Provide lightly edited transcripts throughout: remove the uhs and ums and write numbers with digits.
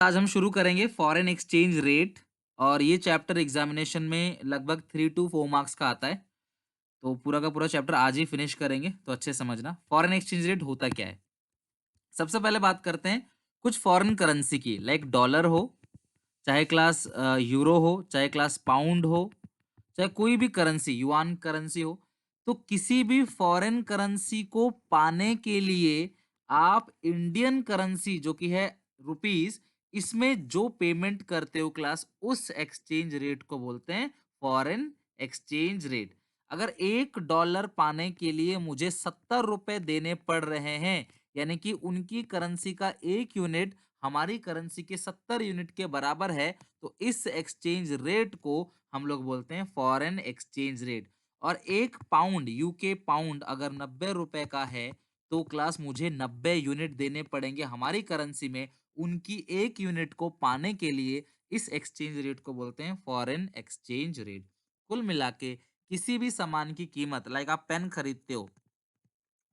आज हम शुरू करेंगे फॉरेन एक्सचेंज रेट। और ये चैप्टर एग्जामिनेशन में लगभग 3 to 4 मार्क्स का आता है। तो पूरा का पूरा चैप्टर आज ही फिनिश करेंगे, तो अच्छे समझना फॉरेन एक्सचेंज रेट होता क्या है। सबसे पहले बात करते हैं कुछ फॉरेन करेंसी की, लाइक डॉलर हो, चाहे क्लास यूरो हो, चाहे क्लास पाउंड हो, चाहे कोई भी करेंसी, युआन करेंसी हो। तो किसी भी फॉरेन करेंसी को पाने के लिए आप इंडियन करेंसी जो कि है रुपीस, इसमें जो पेमेंट करते हो क्लास, उस एक्सचेंज रेट को बोलते हैं फॉरेन एक्सचेंज रेट। अगर 1 डॉलर पाने के लिए मुझे 70 रुपए देने पड़ रहे हैं, यानी कि उनकी करेंसी का 1 यूनिट हमारी करेंसी के 70 यूनिट के बराबर है, तो इस एक्सचेंज रेट को हम लोग बोलते हैं फॉरेन एक्सचेंज रेट। और 1 पाउंड, यूके पाउंड अगर 90 रुपए का है, तो क्लास मुझे 90 यूनिट देने पड़ेंगे हमारी करेंसी में, उनकी 1 यूनिट को पाने के लिए। इस एक्सचेंज रेट को बोलते हैं फॉरेन एक्सचेंज रेट। कुल मिला के किसी भी सामान की कीमत, लाइक आप पेन खरीदते हो,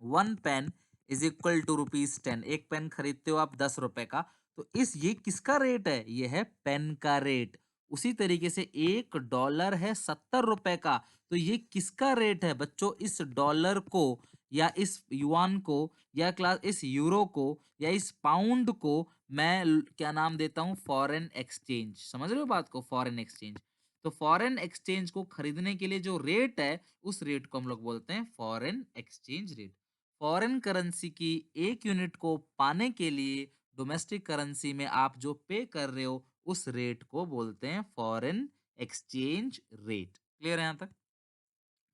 1 पेन इज इक्वल टू ₹10। एक पेन खरीदते हो आप 10 रुपए का, तो इस ये किसका रेट है? ये है पेन का रेट। उसी तरीके से 1 डॉलर है 70 रुपए का, तो ये किसका रेट है बच्चों? इस डॉलर को, या इस युआन को, या क्लास इस यूरो को, या इस पाउंड को मैं क्या नाम देता हूं? Foreign exchange. समझ रहे हो बात को? Foreign exchange. तो फॉरेन एक्सचेंज को खरीदने के लिए जो रेट है, उस रेट को हम लोग बोलते हैं foreign exchange rate. Foreign currency की 1 यूनिट को पाने के लिए डोमेस्टिक करेंसी में आप जो पे कर रहे हो, उस रेट को बोलते हैं फॉरेन एक्सचेंज रेट। क्लियर है यहां तक?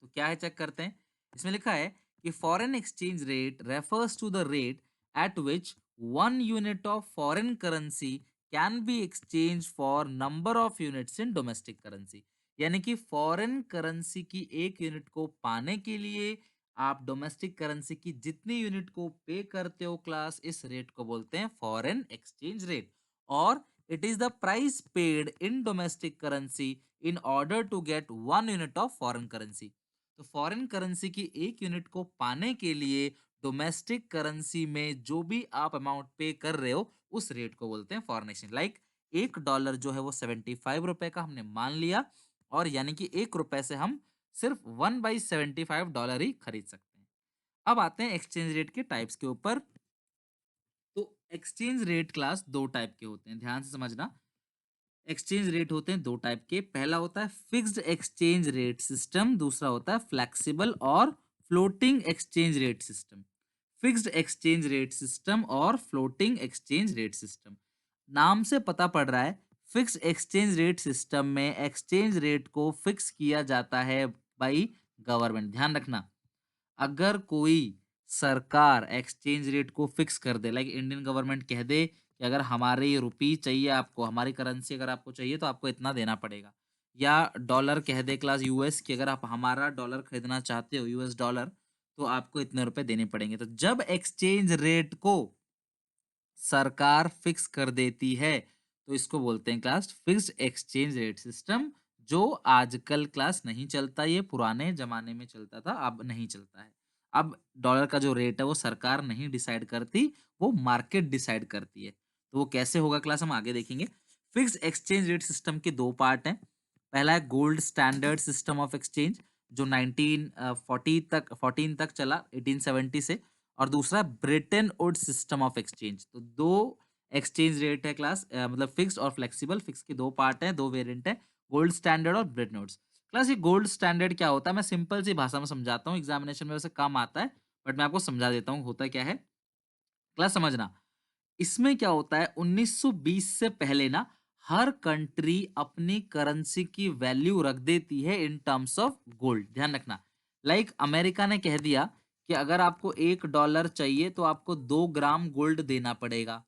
तो क्या है चेक करते हैं। इसमें लिखा है कि foreign exchange rate refers to the rate at which 1 unit of foreign currency can be exchange for number of units in domestic currency. यानी कि फॉरेन करेंसी की 1 यूनिट को पाने के लिए आप डोमेस्टिक करेंसी की जितनी यूनिट को पे करते हो क्लास, इस रेट को बोलते हैं फॉरेन एक्सचेंज रेट। और it is the price paid in domestic currency in order to get 1 unit of foreign currency. तो फॉरेन करेंसी की 1 यूनिट को पाने के लिए डोमेस्टिक करेंसी में जो भी आप अमाउंट पे कर रहे हो, उस रेट को बोलते हैं फॉरेन एक्सचेंज। लाइक 1 डॉलर जो है वो 75 रुपए का हमने मान लिया, और यानी कि 1 रुपए से हम सिर्फ 1/75 डॉलर ही खरीद सकते हैं। अब आते हैं एक्सचेंज रेट के टाइप्स के ऊपर। तो एक्सचेंज रेट क्लास दो टाइप के होते हैं, ध्यान से समझना। एक्सचेंज रेट होते हैं दो टाइप के। पहला होता है फिक्स्ड एक्सचेंज रेट सिस्टम, दूसरा होता है फ्लेक्सिबल और floating exchange rate system. Fixed exchange rate system और फ्लोटिंग एक्सचेंज रेट सिस्टम। नाम से पता पड़ रहा है, फिक्स्ड एक्सचेंज रेट सिस्टम में एक्सचेंज रेट को फिक्स किया जाता है बाई गवर्नमेंट। ध्यान रखना, अगर कोई सरकार एक्सचेंज रेट को फिक्स कर दे, लाइक इंडियन गवर्नमेंट कह दे कि अगर हमारे ये रुपी चाहिए आपको, हमारी करेंसी अगर आपको चाहिए तो आपको इतना देना पड़ेगा, या डॉलर कह दे क्लास यूएस की, अगर आप हमारा डॉलर खरीदना चाहते हो यूएस डॉलर, तो आपको इतने रुपए देने पड़ेंगे। तो जब एक्सचेंज रेट को सरकार फिक्स कर देती है, तो इसको बोलते हैं class fixed exchange rate system. जो आजकल क्लास नहीं चलता, ये पुराने जमाने में चलता था, अब नहीं चलता है। अब डॉलर का जो रेट है वो सरकार नहीं डिसाइड करती, वो मार्केट डिसाइड करती है। तो वो कैसे होगा क्लास, हम आगे देखेंगे। फिक्स्ड एक्सचेंज रेट सिस्टम के दो पार्ट हैं। पहला है gold standard system of exchange, जो 1914 तक चला, 1870 से। और दूसरा Britain would system of exchange. तो दो एक्सचेंज रेट है क्लास, मतलब फिक्स्ड और फ्लेक्सिबल। फिक्स के दो पार्ट है, दो वेरिएंट है, गोल्ड स्टैंडर्ड और ब्रिटेन वुड्स। क्लास ये गोल्ड स्टैंडर्ड क्या होता है, मैं सिंपल सी भाषा में समझाता हूँ, एग्जामिनेशन में वैसे कम आता है, बट मैं आपको समझा देता हूँ होता क्या है। क्लास समझना, इसमें क्या होता है, 1920 से पहले ना हर कंट्री अपनी करेंसी की वैल्यू रख देती है इन टर्म्स ऑफ गोल्ड। ध्यान रखना, लाइक अमेरिका ने कह दिया कि अगर आपको 1 डॉलर चाहिए तो आपको 2 ग्राम गोल्ड देना पड़ेगा।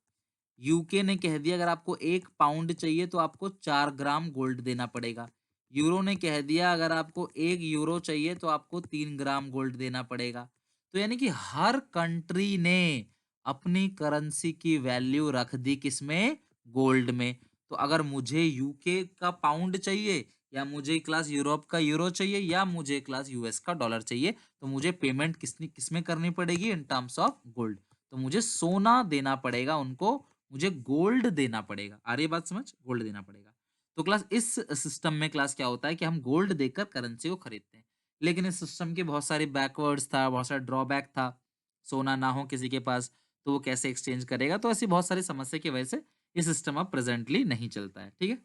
यूके ने कह दिया अगर आपको 1 पाउंड चाहिए तो आपको 4 ग्राम गोल्ड देना पड़ेगा। यूरो ने कह दिया अगर आपको 1 यूरो चाहिए तो आपको 3 ग्राम गोल्ड देना पड़ेगा। तो यानी कि हर कंट्री ने अपनी करेंसी की वैल्यू रख दी किसमें? गोल्ड में। तो अगर मुझे यूके का पाउंड चाहिए, या मुझे क्लास यूरोप का यूरो चाहिए, या मुझे क्लास यूएस का डॉलर चाहिए, तो मुझे पेमेंट किसमें करनी पड़ेगी? इन टर्म्स ऑफ गोल्ड। तो मुझे सोना देना पड़ेगा उनको मुझे गोल्ड देना पड़ेगा। आ रही है बात समझ? गोल्ड देना पड़ेगा। तो क्लास इस सिस्टम में क्लास क्या होता है कि हम गोल्ड देकर करेंसी को खरीदते हैं। लेकिन इस सिस्टम के बहुत सारे बैकवर्ड्स था, बहुत सारा ड्रॉबैक था। सोना ना हो किसी के पास, तो वो कैसे एक्सचेंज करेगा? तो ऐसी बहुत सारी समस्या की वजह से ये सिस्टम अब प्रेजेंटली नहीं चलता है। ठीक है?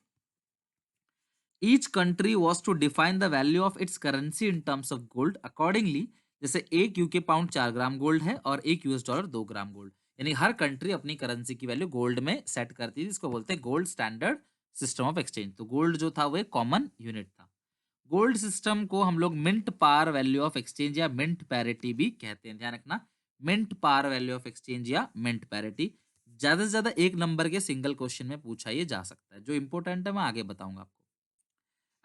Each country was to define the value of its currency in terms of gold accordingly. जैसे एक यूके पाउंड 4 ग्राम गोल्ड है और एक यूएस डॉलर 2 ग्राम गोल्ड, यानी हर कंट्री अपनी करेंसी की वैल्यू गोल्ड में सेट करती थी, जिसको बोलते हैं gold standard system of exchange. तो गोल्ड जो था वो एक कॉमन यूनिट था। गोल्ड सिस्टम को हम लोग mint par value of exchange या मिंट पैरिटी भी कहते हैं। ध्यान रखना, mint par value of exchange या मिंट पैरिटी ज्यादा से ज्यादा एक नंबर के सिंगल क्वेश्चन में पूछा ये जा सकता है। जो इंपॉर्टेंट है मैं आगे बताऊंगा आपको।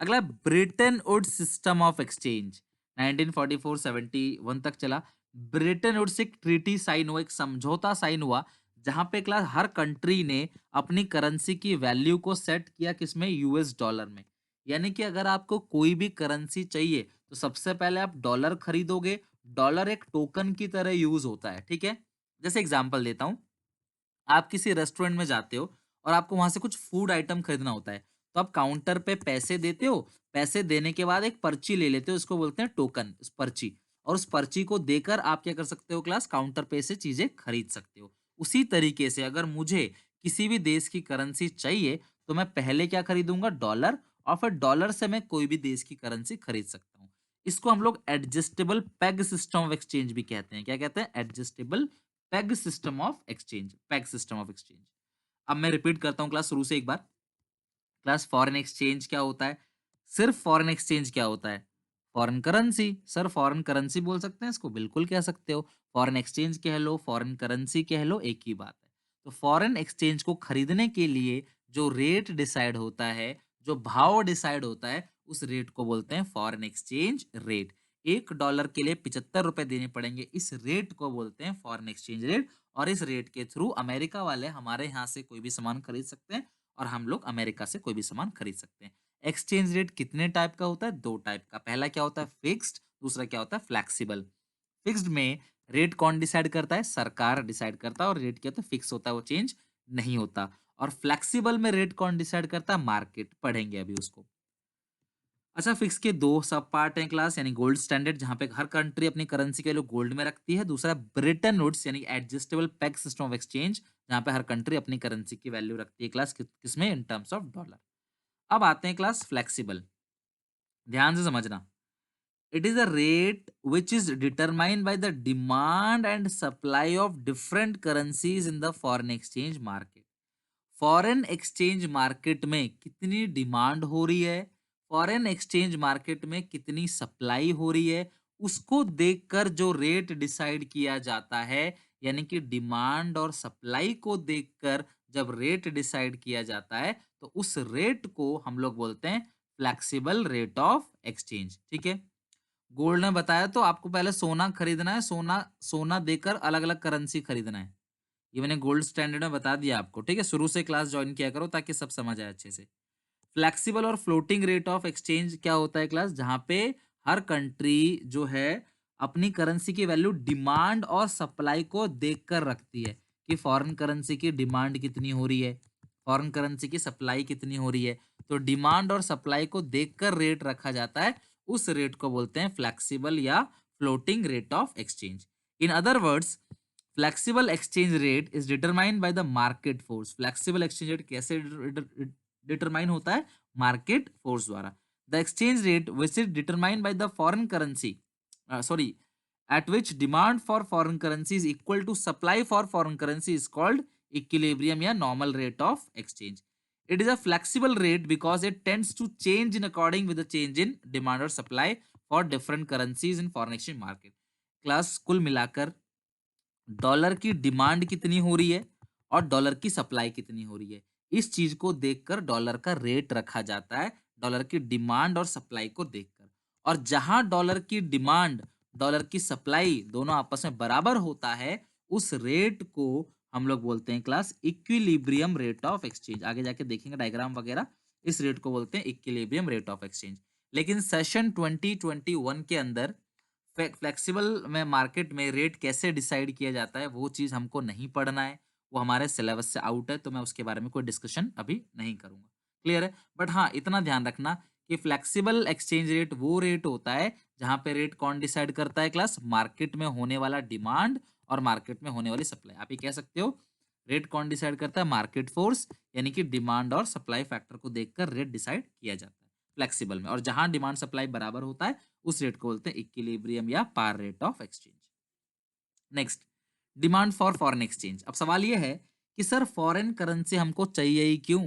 अगला Bretton Woods system of exchange 1944-71 तक चला। ब्रिटेन वुड्स एक ट्रीटी साइन हुआ, एक समझौता साइन हुआ, जहां पे क्लास हर कंट्री ने अपनी करेंसी की वैल्यू को सेट किया किसमें? यूएस डॉलर में। यानी कि अगर आपको कोई भी करेंसी चाहिए तो सबसे पहले आप डॉलर खरीदोगे। डॉलर एक टोकन की तरह यूज होता है। ठीक है? जैसे एग्जांपल देता हूं, आप किसी रेस्टोरेंट में जाते हो और आपको वहां से कुछ फूड आइटम खरीदना होता है, तो आप काउंटर पे पैसे देते हो। पैसे देने के बाद एक पर्ची ले लेते हो, इसको बोलते हैं टोकन, उस पर्ची। और उस पर्ची को देकर आप क्या कर सकते हो क्लास? काउंटर पे से चीजें खरीद सकते हो। उसी तरीके से अगर मुझे किसी भी देश की करेंसी चाहिए तो मैं पहले क्या खरीदूंगा? डॉलर। और फिर डॉलर से मैं कोई भी देश की करेंसी खरीद सकता हूँ। इसको हम लोग adjustable peg system of exchange भी कहते हैं। क्या कहते हैं? Adjustable peg system of exchange, peg system of exchange. अब मैं रिपीट करता हूँ क्लास शुरू से एक बार। क्लास फॉरेन एक्सचेंज क्या होता है? सिर्फ फॉरेन एक्सचेंज क्या होता है? Foreign currency. Sir foreign currency बोल सकते हैं इसको? बिल्कुल कह सकते हो। फॉरेन एक्सचेंज कह लो, फॉरेन करेंसी कह लो, एक ही बात है। तो फॉरेन एक्सचेंज को खरीदने के लिए जो रेट डिसाइड होता है, जो भाव डिसाइड होता है, उस रेट को बोलते हैं फॉरेन एक्सचेंज रेट। $1 के लिए 75 रुपए देने पड़ेंगे, इस रेट को बोलते हैं फॉरेन एक्सचेंज रेट। और इस रेट के थ्रू अमेरिका वाले हमारे यहाँ से कोई भी सामान खरीद सकते हैं और हम लोग अमेरिका से कोई भी सामान खरीद सकते हैं। एक्सचेंज रेट कितने टाइप का होता है? 2 टाइप का। पहला क्या होता है? फिक्स्ड। दूसरा क्या होता है? फ्लेक्सिबल। फिक्स्ड में रेट कौन डिसाइड करता है? सरकार डिसाइड करता है। और रेट क्या होता है? फिक्स होता है, वो चेंज नहीं होता। और फ्लेक्सिबल में रेट कौन डिसाइड करता है? मार्केट। पढ़ेंगे अभी उसको। अच्छा, फिक्स के 2 सब पार्ट हैं क्लास, यानी गोल्ड स्टैंडर्ड जहाँ पे हर कंट्री अपनी करेंसी के वैल्यू गोल्ड में रखती है। दूसरा ब्रिटेन वुड्स यानी adjustable peg system of exchange, जहाँ पे हर कंट्री अपनी करेंसी की वैल्यू रखती है क्लास किसमें? इन टर्म्स ऑफ डॉलर। अब आते हैं क्लास फ्लेक्सिबल। ध्यान से समझना। It is a rate which is determined by the demand and supply of different currencies in the foreign exchange market. Foreign exchange market में कितनी डिमांड हो रही है, फॉरेन एक्सचेंज मार्केट में कितनी सप्लाई हो रही है, उसको देखकर जो रेट डिसाइड किया जाता है। यानी कि डिमांड और सप्लाई को देखकर जब रेट डिसाइड किया जाता है तो उस रेट को हम लोग बोलते हैं फ्लेक्सिबल रेट ऑफ एक्सचेंज। ठीक है? गोल्ड में बताया तो आपको पहले सोना खरीदना है, सोना सोना देकर अलग अलग करेंसी खरीदना है। ये मैंने गोल्ड स्टैंडर्ड में बता दिया आपको। ठीक है? शुरू से क्लास ज्वाइन किया करो ताकि सब समझ आए अच्छे से। फ्लेक्सिबल और फ्लोटिंग रेट ऑफ एक्सचेंज क्या होता है क्लास? जहां पे हर कंट्री जो है अपनी करेंसी की वैल्यू डिमांड और सप्लाई को देखकर रखती है कि फॉरेन करेंसी की डिमांड कितनी हो रही है, फॉरेन करेंसी की सप्लाई कितनी हो रही है। तो डिमांड और सप्लाई को देखकर रेट रखा जाता है। उस रेट को बोलते हैं फ्लेक्सिबल या floating rate of exchange. In other words, flexible exchange rate is determined by the market force. Flexible exchange rate कैसे डिटरमाइन होता है? मार्केट फोर्स द्वारा। The exchange rate which is determined by the foreign currency, sorry, at which demand for foreign currency is equal to supply for foreign currency is called equilibrium या normal rate of exchange. It is a flexible rate because it tends to change in according with the change in demand or supply for different currencies in foreign exchange market. Class कुल मिलाकर dollar की demand कितनी हो रही है और dollar की supply कितनी हो रही है, इस चीज को देखकर डॉलर का रेट रखा जाता है, डॉलर की डिमांड और सप्लाई को देखकर। और जहां डॉलर की डिमांड, डॉलर की सप्लाई दोनों आपस में बराबर होता है, उस रेट को हम लोग बोलते हैं class equilibrium rate of exchange. आगे जाके देखेंगे डायग्राम वगैरह। इस रेट को बोलते हैं इक्विलिब्रियम रेट ऑफ एक्सचेंज। लेकिन सेशन 2021 के अंदर फ्लेक्सिबल में मार्केट में रेट कैसे डिसाइड किया जाता है वो चीज हमको नहीं पढ़ना है। वो हमारे सिलेबस से आउट है, तो मैं उसके बारे में कोई डिस्कशन अभी नहीं करूँगा। क्लियर है? बट हाँ, इतना ध्यान रखना कि फ्लेक्सिबल एक्सचेंज रेट वो रेट होता है जहाँ पे रेट कौन डिसाइड करता है क्लास? मार्केट में होने वाला डिमांड और मार्केट में होने वाली सप्लाई। आप ये कह सकते हो रेट कौन डिसाइड करता है? मार्केट फोर्स, यानी कि डिमांड और सप्लाई फैक्टर को देखकर रेट डिसाइड किया जाता है फ्लेक्सिबल में। और जहाँ डिमांड सप्लाई बराबर होता है उस रेट को बोलते हैं इक्विलिब्रियम या par rate of exchange. Next, demand for foreign exchange. अब सवाल ये है कि सर फॉरेन करेंसी हमको चाहिए ही क्यों?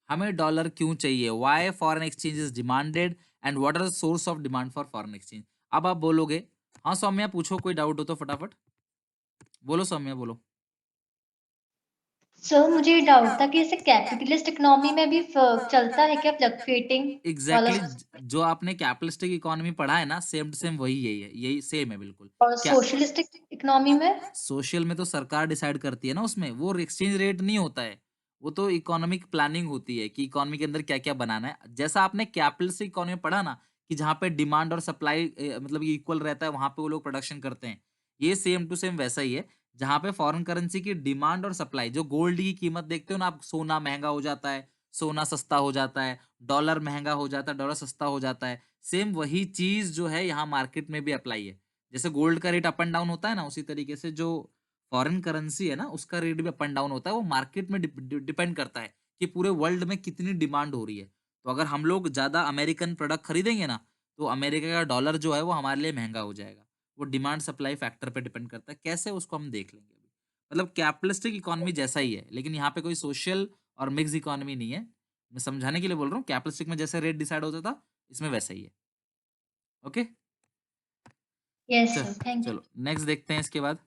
हमें डॉलर क्यों चाहिए? Why foreign exchange is demanded and what are the source of demand for foreign exchange? अब आप बोलोगे हाँ सौम्या पूछो, कोई डाउट हो तो फटाफट बोलो। सौम्या बोलो। सर मुझे ये डाउट था कि ऐसे कैपिटलिस्ट इकोनॉमी में भी चलता है क्या फ्लक्चुएटिंग वाला एग्जैक्टली सिस्टम? जो आपने कैपिटलिस्टिक इकोनॉमी पढ़ा है ना, सेम टू सेम वही यही है, यही सेम है बिल्कुल। और क्या सोशलिस्टिक इकोनॉमी में? सोशल में तो सरकार डिसाइड करती है ना, उसमें वो एक्सचेंज रेट नहीं होता है, वो तो इकोनॉमिक प्लानिंग होती है कि इकोनॉमी के अंदर क्या क्या बनाना है। जैसा आपने कैपिटलिस्टिक इकोनॉमी में पढ़ा ना कि जहाँ पे डिमांड और सप्लाई मतलब इक्वल रहता है, वहां पे वो लोग प्रोडक्शन करते हैं, ये सेम टू सेम वैसा ही है। जहाँ पे फॉरेन करेंसी की डिमांड और सप्लाई, जो गोल्ड की कीमत देखते हो ना आप, सोना महंगा हो जाता है, सोना सस्ता हो जाता है, डॉलर महंगा हो जाता है, डॉलर सस्ता हो जाता है, सेम वही चीज जो है यहाँ मार्केट में भी अप्लाई है। जैसे गोल्ड का रेट अप एंड डाउन होता है ना, उसी तरीके से जो फॉरेन करेंसी है ना, उसका रेट भी अप एंड डाउन होता है। वो मार्केट में डिपेंड करता है कि पूरे वर्ल्ड में कितनी डिमांड हो रही है। तो अगर हम लोग ज्यादा अमेरिकन प्रोडक्ट खरीदेंगे ना, तो अमेरिका का डॉलर जो है वो हमारे लिए महंगा हो जाएगा। वो डिमांड सप्लाई फैक्टर पे डिपेंड करता है। कैसे, उसको हम देख लेंगे अभी। मतलब कैपिटलिस्टिक इकोनॉमी जैसा ही है, लेकिन यहाँ पे कोई सोशल और मिक्स इकोनॉमी नहीं है। मैं समझाने के लिए बोल रहा हूँ, कैपिटलिस्टिक में जैसे रेट डिसाइड होता था, इसमें वैसा ही है। ओके। यस चल सर, थैंक यू। चलो नेक्स्ट देखते हैं इसके बाद।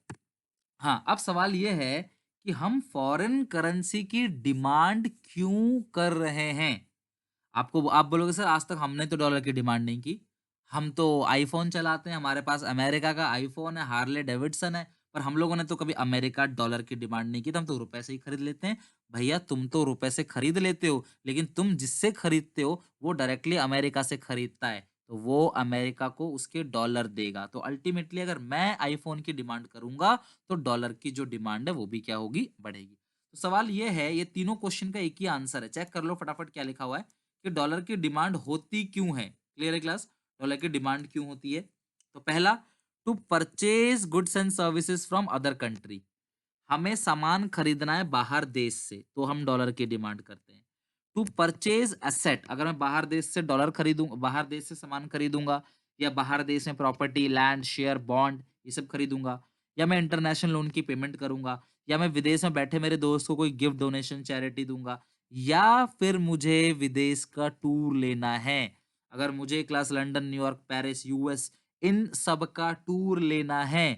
हाँ, अब सवाल ये है कि हम फॉरेन करेंसी की डिमांड क्यों कर रहे हैं? आपको आप बोलोगे सर आज तक हमने तो डॉलर की डिमांड नहीं की। हम तो आईफ़ोन चलाते हैं, हमारे पास अमेरिका का आईफ़ोन है, हार्ले डेविडसन है, पर हम लोगों ने तो कभी अमेरिका डॉलर की डिमांड नहीं की, तो हम तो रुपए से ही खरीद लेते हैं। भैया तुम तो रुपए से खरीद लेते हो, लेकिन तुम जिससे खरीदते हो वो डायरेक्टली अमेरिका से खरीदता है, तो वो अमेरिका को उसके डॉलर देगा। तो अल्टीमेटली अगर मैं आईफ़ोन की डिमांड करूँगा, तो डॉलर की जो डिमांड है वो भी क्या होगी? बढ़ेगी। तो सवाल ये है, ये तीनों क्वेश्चन का एक ही आंसर है। चेक कर लो फटाफट क्या लिखा हुआ है। कि डॉलर की डिमांड होती क्यों है? क्लियर है क्लास? डॉलर की डिमांड क्यों होती है? तो पहला, to purchase goods and services from other country. हमें सामान खरीदना है बाहर देश से, तो हम डॉलर की डिमांड करते हैं। टू परचेज एसेट, अगर मैं बाहर देश से डॉलर खरीदूं, बाहर देश से सामान खरीदूंगा, या बाहर देश में प्रॉपर्टी, लैंड, शेयर, बॉन्ड ये सब खरीदूंगा, या मैं इंटरनेशनल लोन की पेमेंट करूंगा, या मैं विदेश में बैठे मेरे दोस्त को कोई गिफ्ट, डोनेशन, चैरिटी दूंगा, या फिर मुझे विदेश का टूर लेना है। अगर मुझे class London, New York, Paris, US इन सब का टूर लेना है,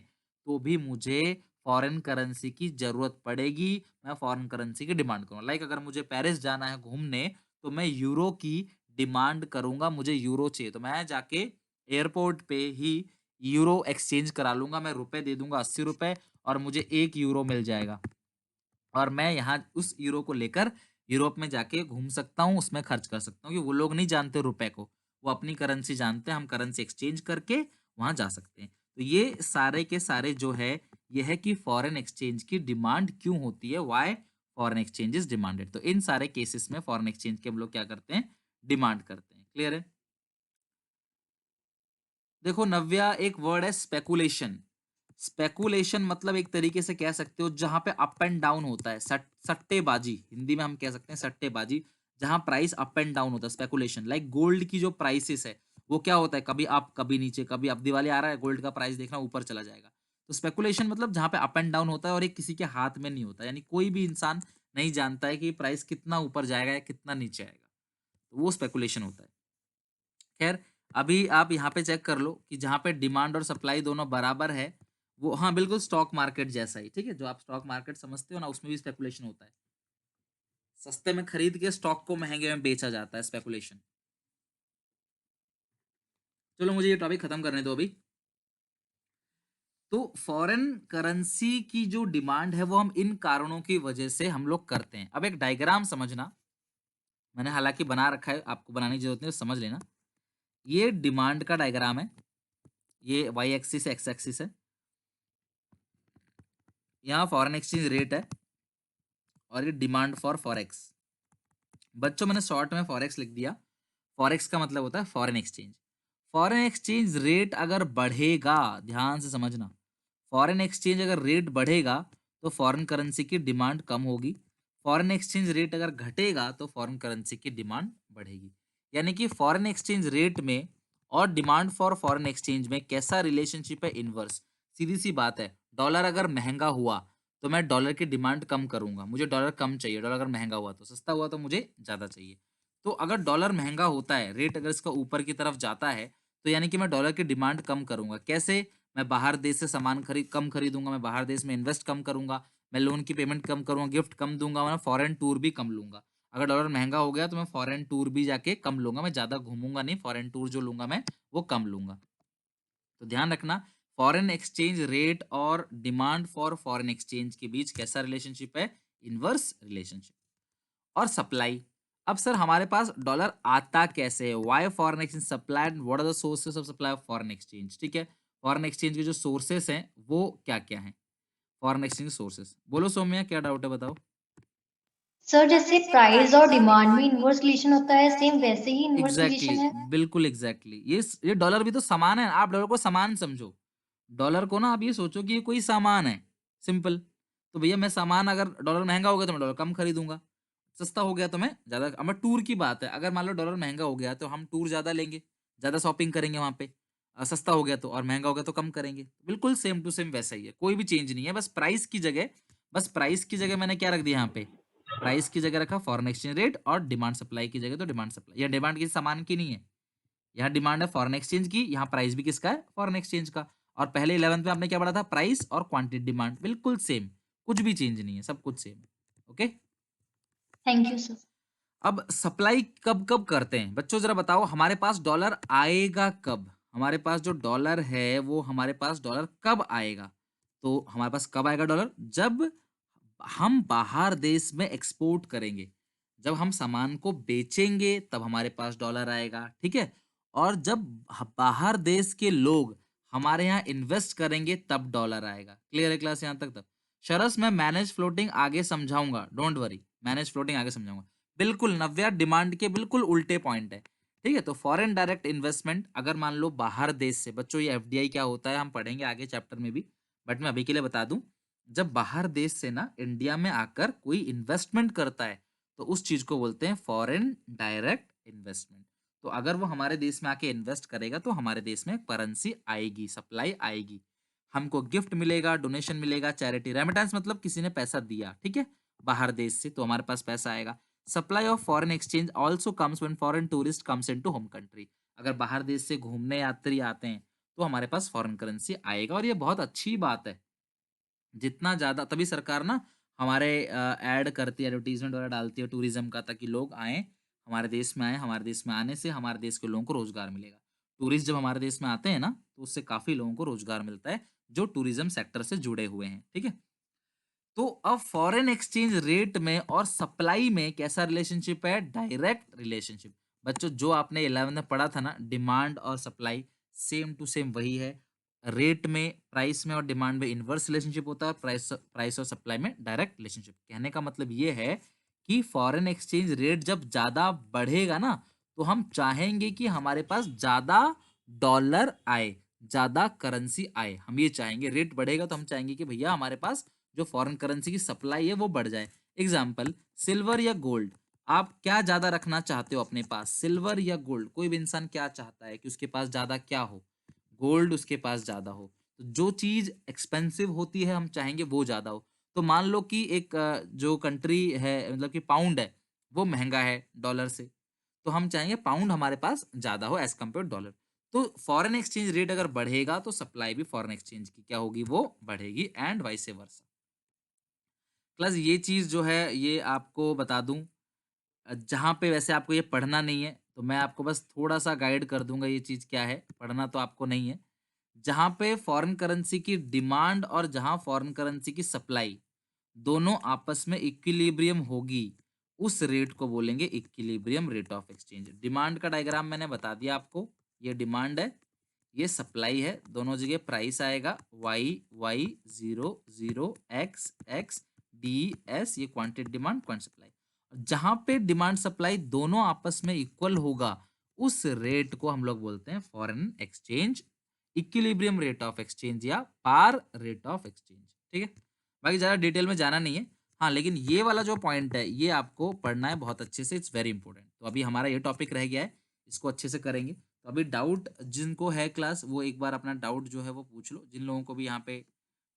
तो भी मुझे फॉरेन करेंसी की ज़रूरत पड़ेगी। मैं फॉरेन करेंसी की डिमांड करूँगा। लाइक अगर मुझे पेरिस जाना है घूमने, तो मैं यूरो की डिमांड करूँगा, मुझे यूरो चाहिए। तो मैं जाके एयरपोर्ट पे ही यूरो एक्सचेंज करा लूँगा। मैं रुपए दे दूँगा ₹80 और मुझे 1 यूरो मिल जाएगा। और मैं यहाँ उस यूरो को लेकर यूरोप में जाके घूम सकता हूँ, उसमें खर्च कर सकता हूँ, कि वो लोग नहीं जानते रुपए को, वो अपनी करेंसी जानते हैं, हम करेंसी एक्सचेंज करके वहाँ जा सकते हैं। तो ये सारे के सारे जो है, ये है कि फॉरेन एक्सचेंज की डिमांड क्यों होती है, why foreign exchange is demanded. तो इन सारे केसेस में फॉरेन एक्सचेंज के हम लोग क्या करते हैं? डिमांड करते हैं। क्लियर है? देखो नव्या, एक वर्ड है स्पेकुलेशन। स्पेकुलेशन मतलब एक तरीके से कह सकते हो जहां पे अप एंड डाउन होता है, सट्टेबाजी, हिंदी में हम कह सकते हैं सट्टेबाजी, जहां प्राइस अप एंड डाउन होता है, स्पेकुलेशन। लाइक गोल्ड की जो प्राइसेस है, वो क्या होता है, कभी आप कभी नीचे, कभी अब दिवाली आ रहा है, गोल्ड का प्राइस देखना ऊपर चला जाएगा। तो स्पेकुलेशन मतलब जहां पे अप एंड डाउन होता है और ये किसी के हाथ में नहीं होता, यानी कोई भी इंसान नहीं जानता है कि प्राइस कितना ऊपर जाएगा या कितना नीचे आएगा, तो वो स्पेकुलेशन होता है। खैर, अभी आप यहाँ पे चेक कर लो कि जहाँ पे डिमांड और सप्लाई दोनों बराबर है, वो हाँ बिल्कुल स्टॉक मार्केट जैसा ही, ठीक है, जो आप स्टॉक मार्केट समझते हो ना, उसमें भी स्पेकुलेशन होता है। सस्ते में खरीद के स्टॉक को महंगे में बेचा जाता है, स्पेकुलेशन। चलो मुझे ये टॉपिक खत्म करने दो अभी। तो फॉरेन करेंसी की जो डिमांड है वो हम इन कारणों की वजह से हम लोग करते हैं। अब एक डायग्राम समझना, मैंने हालांकि बना रखा है, आपको बनाने की जरूरत नहीं, तो समझ लेना। ये डिमांड का डायग्राम है, ये वाई एक्सिस एक्स एक्सिस है, यहाँ फॉरेन एक्सचेंज रेट है, और ये डिमांड फॉर फॉरेक्स। बच्चों मैंने शॉर्ट में फॉरेक्स लिख दिया। फॉरेक्स का मतलब होता है foreign exchange. Foreign exchange rate अगर बढ़ेगा, ध्यान से समझना, फॉरेन एक्सचेंज अगर रेट बढ़ेगा तो फॉरेन करेंसी की डिमांड कम होगी। फॉरेन एक्सचेंज रेट अगर घटेगा तो फॉरेन करेंसी की डिमांड बढ़ेगी। यानी कि फॉरेन एक्सचेंज रेट में और डिमांड फॉर फॉरेन एक्सचेंज में कैसा रिलेशनशिप है? इनवर्स। सीधी सी बात है, डॉलर अगर महंगा हुआ तो मैं डॉलर की डिमांड कम करूंगा, मुझे डॉलर कम चाहिए। डॉलर अगर महंगा हुआ तो, सस्ता हुआ तो मुझे ज्यादा चाहिए। तो अगर डॉलर महंगा होता है, रेट अगर इसका ऊपर की तरफ जाता है, तो यानी कि मैं डॉलर की डिमांड कम करूंगा। कैसे? मैं बाहर देश से सामान कम खरीदूंगा, मैं बाहर देश में इन्वेस्ट कम करूंगा, मैं लोन की पेमेंट कम करूंगा, गिफ्ट कम दूंगा, मैं फॉरेन टूर भी कम लूंगा। अगर डॉलर महंगा हो गया तो मैं फॉरेन टूर भी जाके कम लूंगा, मैं ज्यादा घूमूंगा नहीं, फॉरेन टूर जो लूंगा मैं वो कम लूंगा। तो ध्यान रखना, फॉरेन एक्सचेंज रेट और डिमांड फॉर फॉरेन एक्सचेंज के बीच कैसा रिलेशनशिप है? Inverse relationship. और सप्लाई, अब सर हमारे पास डॉलर आता कैसे है? Why foreign exchange supply and what are the sources of supply of foreign exchange? ठीक है, फॉरेन एक्सचेंज के जो सोर्सेस हैं वो क्या क्या हैं? फॉरेन एक्सचेंज सोर्सेस, बोलो सौम्या क्या डाउट है बताओ। सर जैसे प्राइस और डिमांड में इनवर्स रिलेशन होता है, सेम वैसे ही इनवर्स एग्जैक्टली रिलेशन है। बिल्कुल एग्जैक्टली ये डॉलर भी तो सामान है, आप डॉलर को सामान समझो। डॉलर को ना आप ये सोचो कि ये कोई सामान है, सिंपल। तो भैया मैं सामान, अगर डॉलर महंगा हो गया तो मैं डॉलर कम खरीदूंगा, सस्ता हो गया तो मैं ज्यादा। अब मैं टूर की बात है, अगर मान लो डॉलर महंगा हो गया तो हम टूर ज्यादा लेंगे, ज्यादा शॉपिंग करेंगे वहां पे। सस्ता हो गया तो, और महंगा हो गया तो कम करेंगे। बिल्कुल सेम टू सेम वैसा ही है, कोई भी चेंज नहीं है। बस प्राइस की जगह मैंने क्या रख दिया यहाँ पे? प्राइस की जगह रखा फॉरेन एक्सचेंज रेट, और डिमांड सप्लाई की जगह तो डिमांड सप्लाई। यह डिमांड किसी सामान की नहीं है, यहाँ डिमांड है फॉरेन एक्सचेंज की, यहाँ प्राइस भी किसका है? फॉरेन एक्सचेंज का। और पहले 11th में आपने क्या पढ़ा था? प्राइस और क्वांटिटी डिमांड, बिल्कुल सेम, कुछ भी चेंज नहीं है, सब कुछ सेम है। ओके। Thank you sir. अब सप्लाई कब कब करते हैं बच्चों, जरा बताओ, हमारे पास डॉलर आएगा कब? हमारे पास जो डॉलर है वो हमारे पास डॉलर कब आएगा? तो हमारे पास कब आएगा डॉलर? जब हम बाहर देश में एक्सपोर्ट करेंगे, जब हम सामान को बेचेंगे तब हमारे पास डॉलर आएगा, ठीक है। और जब बाहर देश के लोग हमारे यहाँ इन्वेस्ट करेंगे तब डॉलर आएगा। क्लियर है क्लास यहाँ तक? तब शरस मैं मैनेज फ्लोटिंग आगे समझाऊंगा, डोंट वरी, मैनेज फ्लोटिंग आगे समझाऊंगा। बिल्कुल नव्या, डिमांड के बिल्कुल उल्टे पॉइंट है, ठीक है। तो फॉरेन डायरेक्ट इन्वेस्टमेंट, अगर मान लो बाहर देश से, बच्चों ये एफडीआई क्या होता है हम पढ़ेंगे आगे चैप्टर में भी, बट मैं अभी के लिए बता दूं, जब बाहर देश से ना इंडिया में आकर कोई इन्वेस्टमेंट करता है तो उस चीज को बोलते हैं फॉरेन डायरेक्ट इन्वेस्टमेंट। तो अगर वो हमारे देश में आके इन्वेस्ट करेगा तो हमारे देश में करेंसी आएगी, सप्लाई आएगी, हमको गिफ्ट मिलेगा, डोनेशन मिलेगा, चैरिटी, रेमिटेंस मतलब किसी ने पैसा दिया, ठीक है, बाहर देश से, तो हमारे पास पैसा आएगा। Supply of foreign exchange also comes when foreign tourist comes into home country. अगर बाहर देश से घूमने यात्री आते हैं तो हमारे पास फॉरेन करेंसी आएगा, और ये बहुत अच्छी बात है। जितना ज्यादा, तभी सरकार ना हमारे ऐड करती है, एडवर्टीजमेंट वगैरह डालती है टूरिज्म का, ताकि लोग आए हमारे देश में, आए हमारे देश में, आने से हमारे देश के लोगों को रोजगार मिलेगा। टूरिस्ट जब हमारे देश में आते हैं ना तो उससे काफी लोगों को रोजगार मिलता है जो टूरिज्म सेक्टर से जुड़े हुए हैं, ठीक है। तो अब फॉरेन एक्सचेंज रेट में और सप्लाई में कैसा रिलेशनशिप है? Direct relationship. बच्चों जो आपने 11 में पढ़ा था ना, डिमांड और सप्लाई, सेम टू सेम वही है। रेट में, प्राइस में और डिमांड में इनवर्स रिलेशनशिप होता है, प्राइस प्राइस और सप्लाई में डायरेक्ट रिलेशनशिप। कहने का मतलब ये है कि फॉरेन एक्सचेंज रेट जब ज्यादा बढ़ेगा ना तो हम चाहेंगे कि हमारे पास ज्यादा डॉलर आए, ज्यादा करेंसी आए, हम ये चाहेंगे। रेट बढ़ेगा तो हम चाहेंगे कि भैया हमारे पास जो फॉरेन करेंसी की सप्लाई है वो बढ़ जाए। एग्जाम्पल, सिल्वर या गोल्ड, आप क्या ज्यादा रखना चाहते हो अपने पास? सिल्वर या गोल्ड? कोई भी इंसान क्या चाहता है कि उसके पास ज्यादा क्या हो? गोल्ड उसके पास ज्यादा हो। तो जो चीज एक्सपेंसिव होती है हम चाहेंगे वो ज्यादा हो। तो मान लो कि एक जो कंट्री है, मतलब कि पाउंड है, वो महंगा है डॉलर से, तो हम चाहेंगे पाउंड हमारे पास ज्यादा हो एज कम्पेयर डॉलर। तो फॉरेन एक्सचेंज रेट अगर बढ़ेगा तो सप्लाई भी फॉरेन एक्सचेंज की क्या होगी? वो बढ़ेगी, एंड वाइस वर्सा। प्लस ये चीज जो है ये आपको बता दूं, जहाँ पे वैसे आपको ये पढ़ना नहीं है तो मैं आपको बस थोड़ा सा गाइड कर दूंगा ये चीज क्या है, पढ़ना तो आपको नहीं है। जहाँ पे फॉरेन करेंसी की डिमांड और जहाँ फॉरेन करेंसी की सप्लाई दोनों आपस में इक्विलिब्रियम होगी, उस रेट को बोलेंगे equilibrium rate of exchange. Demand का डायग्राम मैंने बता दिया आपको, ये डिमांड है, ये सप्लाई है, दोनों जगह प्राइस आएगा, Y Y, zero zero, X X, DS, ये क्वांटिटी डिमांड, क्वांटिटी सप्लाई। जहां पे डिमांड सप्लाई दोनों आपस में इक्वल होगा, उस रेट को हम लोग बोलते हैं foreign exchange equilibrium rate of exchange या पार रेट ऑफ एक्सचेंज। ठीक है, बाकी ज्यादा डिटेल में जाना नहीं है। हाँ, लेकिन ये वाला जो पॉइंट है ये आपको पढ़ना है बहुत अच्छे से, इट्स वेरी इंपॉर्टेंट। तो अभी हमारा ये टॉपिक रह गया है, इसको अच्छे से करेंगे। तो अभी डाउट जिनको है क्लास, वो एक बार अपना डाउट जो है वो पूछ लो। जिन लोगों को भी यहाँ पे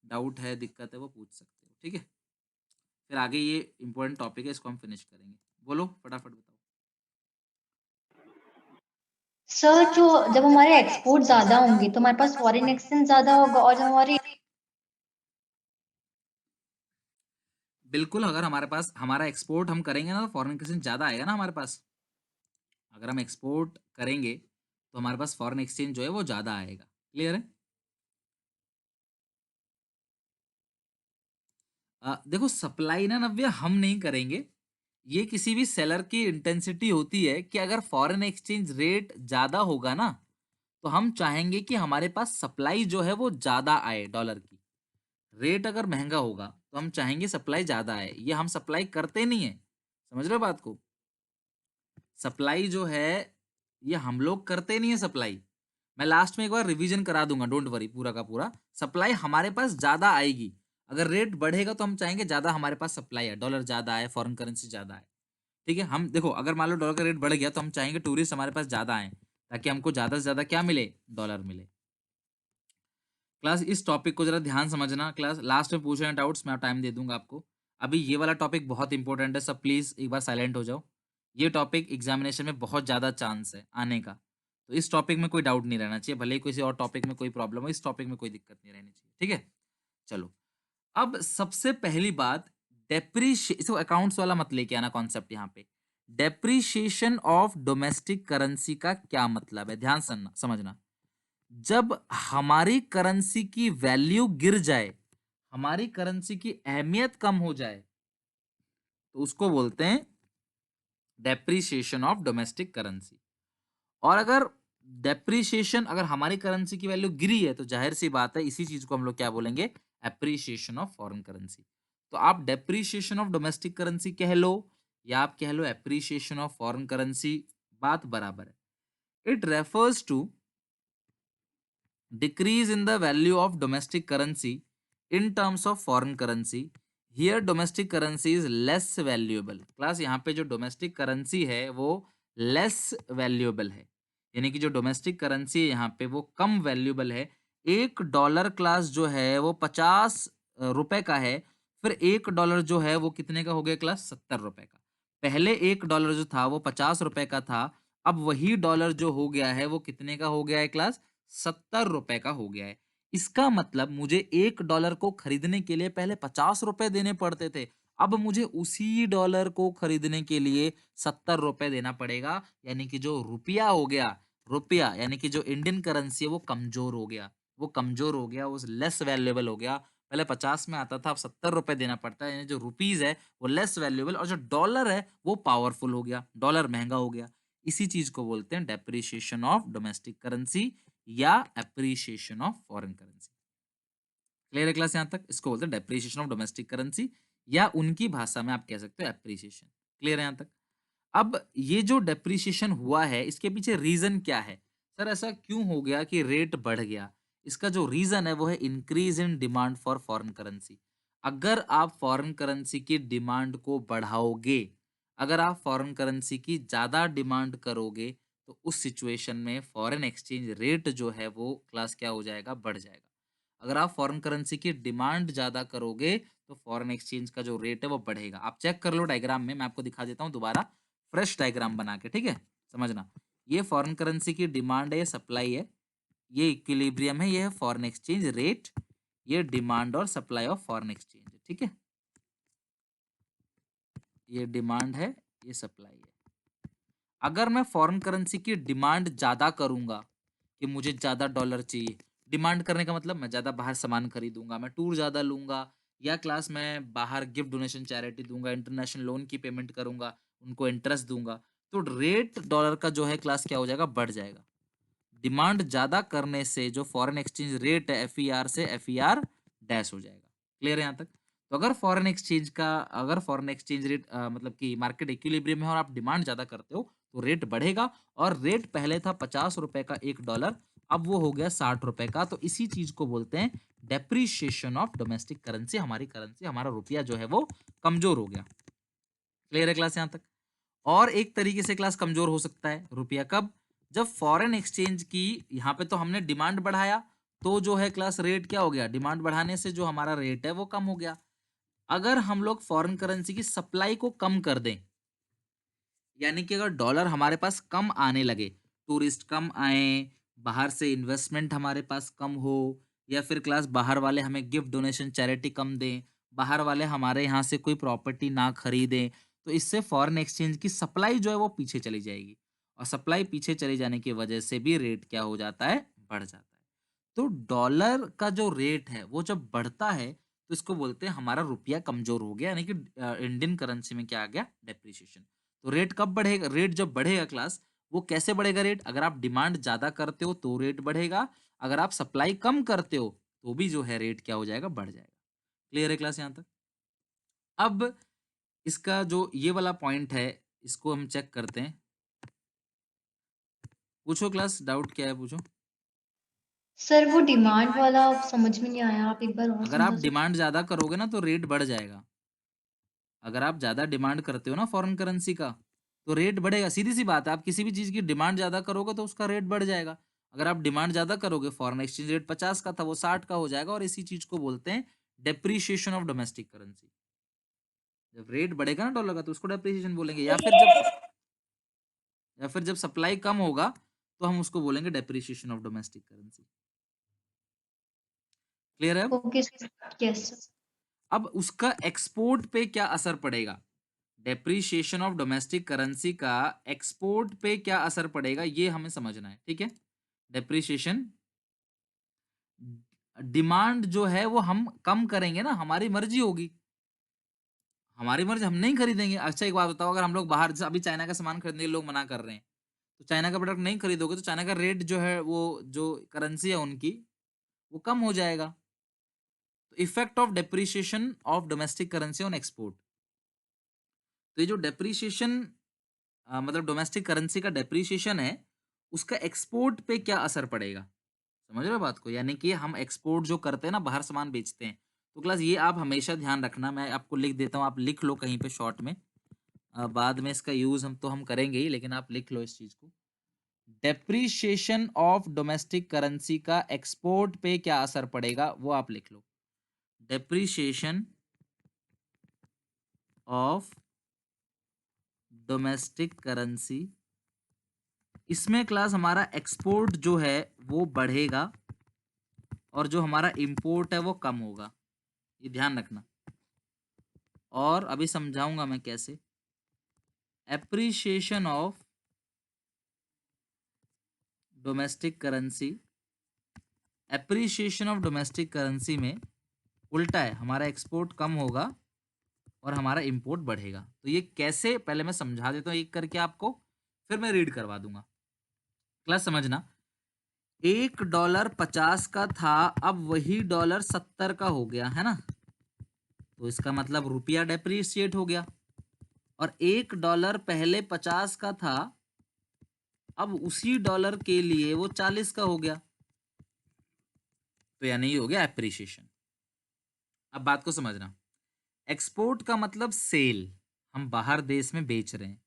डाउट है, दिक्कत है, वो पूछ सकते हो। ठीक है, फिर आगे ये इंपॉर्टेंट टॉपिक है, इसको हम फिनिश करेंगे। बोलो फटाफट बताओ। सर जो जब हमारे एक्सपोर्ट ज़्यादा होंगे तो हमारे पास फॉरेन एक्सचेंज ज़्यादा होगा और जब हमारी बिल्कुल, अगर हमारे पास हमारा एक्सपोर्ट हम करेंगे ना, तो फॉरेन एक्सचेंज ज़्यादा आएगा ना हमारे पास। अगर हम एक्सपोर्ट करेंगे तो हमारे पास फॉरेन एक्सचेंज जो है वो ज़्यादा आएगा। क्लियर है? देखो सप्लाई ना नव्या हम नहीं करेंगे, ये किसी भी सेलर की इंटेंसिटी होती है कि अगर फॉरेन एक्सचेंज रेट ज़्यादा होगा ना, तो हम चाहेंगे कि हमारे पास सप्लाई जो है वो ज़्यादा आए डॉलर की। रेट अगर महंगा होगा तो हम चाहेंगे सप्लाई ज़्यादा आए, ये हम सप्लाई करते नहीं है। समझ रहे हो बात को? सप्लाई जो है ये हम लोग करते नहीं है सप्लाई। मैं लास्ट में एक बार रिवीजन करा दूंगा, डोंट वरी, पूरा का पूरा सप्लाई हमारे पास ज्यादा आएगी। अगर रेट बढ़ेगा तो हम चाहेंगे ज्यादा हमारे पास सप्लाई है, डॉलर ज्यादा आए, फॉरेन करेंसी ज्यादा आए। ठीक है, हम देखो अगर मान लो डॉलर का रेट बढ़ गया तो हम चाहेंगे टूरिस्ट हमारे पास ज्यादा आए, ताकि हमको ज्यादा से ज्यादा क्या मिले, डॉलर मिले। क्लास इस टॉपिक को जरा ध्यान समझना। क्लास लास्ट में पूछ रहे हैं डाउट्स, मैं टाइम दे दूंगा आपको। अभी ये वाला टॉपिक बहुत इंपॉर्टेंट है, सब प्लीज एक बार साइलेंट हो जाओ। ये टॉपिक एग्जामिनेशन में बहुत ज्यादा चांस है आने का, तो इस टॉपिक में कोई डाउट नहीं रहना चाहिए, भले ही किसी और टॉपिक में कोई प्रॉब्लम हो, इस टॉपिक में कोई दिक्कत नहीं रहनी चाहिए। ठीक है, चलो। अब सबसे पहली बात, डेप्रीशिएशन अकाउंट्स वाला मत लेके आना कॉन्सेप्ट यहाँ पे। डेप्रीशिएशन ऑफ डोमेस्टिक करेंसी का क्या मतलब है, ध्यान समझना। जब हमारी करेंसी की वैल्यू गिर जाए, हमारी करेंसी की अहमियत कम हो जाए, तो उसको बोलते हैं डेप्रीशिएशन ऑफ डोमेस्टिक करेंसी। और अगर डेप्रीशिएशन, अगर हमारी करेंसी की वैल्यू गिरी है, तो जाहिर सी बात है इसी चीज को हम लोग क्या बोलेंगे, एप्रिशिएशन ऑफ फॉरेन करेंसी। तो आप डेप्रीशिएशन ऑफ डोमेस्टिक करेंसी कह लो या आप कह लो एप्रिशिएशन ऑफ फॉरेन करेंसी, बात बराबर है। It refers to decrease in the value of domestic currency in terms of foreign currency. Here domestic currency is less valuable. Class यहाँ पे जो डोमेस्टिक करेंसी है वो लेस वैल्यूएबल है, यानी कि जो डोमेस्टिक करेंसी है यहाँ पे वो कम वैल्यूएबल है। एक डॉलर क्लास जो है वो 50 रुपए का है, फिर एक डॉलर जो है वो कितने का हो गया क्लास, 70 रुपए का। पहले एक डॉलर जो था वो 50 रुपए का था, अब वही डॉलर जो हो गया है वो कितने का हो गया है क्लास, 70 रुपए का हो गया है। इसका मतलब मुझे एक डॉलर को खरीदने के लिए पहले 50 रुपए देने पड़ते थे, अब मुझे उसी डॉलर को खरीदने के लिए 70 रुपए देना पड़ेगा। यानी कि जो रुपया हो गया, रुपया यानी कि जो इंडियन करेंसी है वो कमजोर हो गया, वो कमजोर हो गया, वो लेस वैल्यूएबल हो गया। पहले 50 में आता था, अब 70 रुपए देना पड़ता है, यानी जो रुपीज है वो लेस वैल्यूएबल, और जो डॉलर है वो पावरफुल हो गया, डॉलर महंगा हो गया। इसी चीज को बोलते हैं डेप्रिसिएशन ऑफ डोमेस्टिक करेंसी या appreciation of foreign currency. Clear है क्लास यहां तक? इसको बोलते हैं डेप्रिसिएशन ऑफ डोमेस्टिक करेंसी, या उनकी भाषा में आप कह सकते हो एप्रिसिएशन। क्लियर है यहां तक? अब ये जो डेप्रिसिएशन हुआ है इसके पीछे रीजन क्या है, सर ऐसा क्यों हो गया कि रेट बढ़ गया? इसका जो रीजन है वो है increase in demand for foreign currency. अगर आप फॉरेन करेंसी की डिमांड को बढ़ाओगे, अगर आप फॉरेन करेंसी की ज्यादा डिमांड करोगे, तो उस सिचुएशन में फॉरेन एक्सचेंज रेट जो है वो क्लास क्या हो जाएगा, बढ़ जाएगा। अगर आप फॉरेन करेंसी की डिमांड ज्यादा करोगे तो फॉरेन एक्सचेंज का जो रेट है वो बढ़ेगा। आप चेक कर लो डायग्राम में, मैं आपको दिखा देता हूँ दोबारा फ्रेश डायग्राम बना के, ठीक है? समझना, ये फॉरेन करेंसी की डिमांड है, ये सप्लाई है, ये इक्विलिब्रियम है, ये है फॉरेन एक्सचेंज रेट, ये डिमांड और सप्लाई ऑफ फॉरेन एक्सचेंज है। ठीक है, ये डिमांड है, ये सप्लाई है। अगर मैं फॉरेन करेंसी की डिमांड ज्यादा करूंगा कि मुझे ज्यादा डॉलर चाहिए, डिमांड करने का मतलब मैं ज्यादा बाहर सामान खरीदूंगा, मैं टूर ज्यादा लूंगा, या क्लास मैं बाहर गिफ्ट डोनेशन चैरिटी दूंगा, इंटरनेशनल लोन की पेमेंट करूंगा, उनको इंटरेस्ट दूंगा, तो रेट डॉलर का जो है क्लास क्या हो जाएगा, बढ़ जाएगा। डिमांड ज्यादा करने से जो फॉरेन एक्सचेंज रेट है एफ से एफ डैश हो जाएगा। क्लियर है यहाँ तक? तो अगर फॉरेन एक्सचेंज रेट मतलब कि मार्केट इक्विलिब्रियम है और आप डिमांड ज़्यादा करते हो, तो रेट बढ़ेगा। और रेट पहले था ₹50 का 1 डॉलर, अब वो हो गया ₹60 का। तो इसी चीज़ को बोलते हैं डेप्रिसिएशन ऑफ डोमेस्टिक करेंसी। हमारी करेंसी, हमारा रुपया जो है वो कमज़ोर हो गया। क्लियर है क्लास यहाँ तक? और एक तरीके से क्लास कमज़ोर हो सकता है रुपया कब? जब फॉरेन एक्सचेंज की यहाँ पे तो हमने डिमांड बढ़ाया, तो जो है क्लास रेट क्या हो गया? डिमांड बढ़ाने से जो हमारा रेट है वो कम हो गया। अगर हम लोग फॉरेन करेंसी की सप्लाई को कम कर दें, यानी कि अगर डॉलर हमारे पास कम आने लगे, टूरिस्ट कम आए, बाहर से इन्वेस्टमेंट हमारे पास कम हो, या फिर क्लास बाहर वाले हमें गिफ्ट डोनेशन चैरिटी कम दें, बाहर वाले हमारे यहाँ से कोई प्रॉपर्टी ना खरीदें, तो इससे फॉरेन एक्सचेंज की सप्लाई जो है वो पीछे चली जाएगी। और सप्लाई पीछे चली जाने की वजह से भी रेट क्या हो जाता है? बढ़ जाता है। तो डॉलर का जो रेट है वो जब बढ़ता है, तो इसको बोलते हैं हमारा रुपया कमजोर हो गया, यानी कि इंडियन करेंसी में क्या आ गया? डेप्रिसिएशन। तो रेट कब बढ़ेगा? रेट जब बढ़ेगा क्लास, वो कैसे बढ़ेगा रेट? अगर आप डिमांड ज्यादा करते हो तो रेट बढ़ेगा, अगर आप सप्लाई कम करते हो तो भी जो है रेट क्या हो जाएगा? बढ़ जाएगा। क्लियर है क्लास यहाँ तक? अब इसका जो ये वाला पॉइंट है, इसको हम चेक करते हैं। पूछो क्लास, डाउट क्या है पूछो। सर वो डिमांड वाला समझ में नहीं आया, आप एक बार और अगर आप समझा सकते डिमांड ज्यादा करोगे ना तो रेट बढ़ जाएगा। अगर आप ज़्यादा डिमांड करते हो ना फॉरेन करेंसी का, तो रेट बढ़ेगा। सीधी-सी बात है, आप किसी भी चीज़ की डिमांड ज़्यादा करोगे तो उसका रेट बढ़ जाएगा। अगर आप डिमांड ज़्यादा करोगे, फॉरेन एक्सचेंज रेट 50 का था, वो 60 का हो जाएगा, और इसी चीज़ को बोलते हैं डेप्रिसिएशन ऑफ डोमेस्टिक करेंसी। जब रेट बढ़ेगा ना डॉलर का, तो उसको डेप्रिसिएशन बोलेंगे, या फिर जब सप्लाई कम होगा, तो हम उसको बोलेंगे depreciation of domestic currency. Clear है अब? Okay sir, yes sir. अब उसका एक्सपोर्ट पे क्या असर पड़ेगा? डेप्रिसिएशन ऑफ डोमेस्टिक करेंसी का एक्सपोर्ट पे क्या असर पड़ेगा, ये हमें समझना है। ठीक है? डेप्रिसिएशन, डिमांड जो है वो हम कम करेंगे ना, हमारी मर्जी होगी। हमारी मर्जी, हम नहीं खरीदेंगे। अच्छा एक बात बताओ, अगर हम लोग बाहर से अभी चाइना का सामान खरीदने के लिए लोग मना कर रहे हैं, तो चाइना का प्रोडक्ट नहीं खरीदोगे तो चाइना का रेट जो है, वो जो करेंसी है उनकी, वो कम हो जाएगा। तो effect of depreciation of domestic currency on export. तो ये जो डेप्रिसिएशन, मतलब डोमेस्टिक करेंसी का डेप्रिसिएशन है, उसका एक्सपोर्ट पे क्या असर पड़ेगा? समझ रहे हो बात को? यानी कि हम एक्सपोर्ट जो करते हैं ना, बाहर सामान बेचते हैं, तो क्लास ये आप हमेशा ध्यान रखना। मैं आपको लिख देता हूँ, आप लिख लो कहीं पे शॉर्ट में। बाद में इसका यूज हम करेंगे ही, लेकिन आप लिख लो इस चीज को। डेप्रिसिएशन ऑफ डोमेस्टिक करेंसी का एक्सपोर्ट पे क्या असर पड़ेगा, वो आप लिख लो। डेप्रिसिएशन ऑफ डोमेस्टिक करेंसी, इसमें क्लास हमारा एक्सपोर्ट जो है वो बढ़ेगा, और जो हमारा इंपोर्ट है वो कम होगा। ये ध्यान रखना, और अभी समझाऊंगा मैं कैसे। Appreciation of domestic currency, appreciation of domestic currency में उल्टा है, हमारा एक्सपोर्ट कम होगा और हमारा इंपोर्ट बढ़ेगा। तो ये कैसे, पहले मैं समझा देता हूँ एक करके आपको, फिर मैं रीड करवा दूंगा। क्लास समझना, $1 का था, अब वही $70 का हो गया है ना, तो इसका मतलब रुपया डेप्रिसिएट हो गया। और $1 पहले 50 का था, अब उसी डॉलर के लिए वो 40 का हो गया, तो यानी ये हो गया एप्रिसिएशन। अब बात को समझना, एक्सपोर्ट का मतलब सेल, हम बाहर देश में बेच रहे हैं,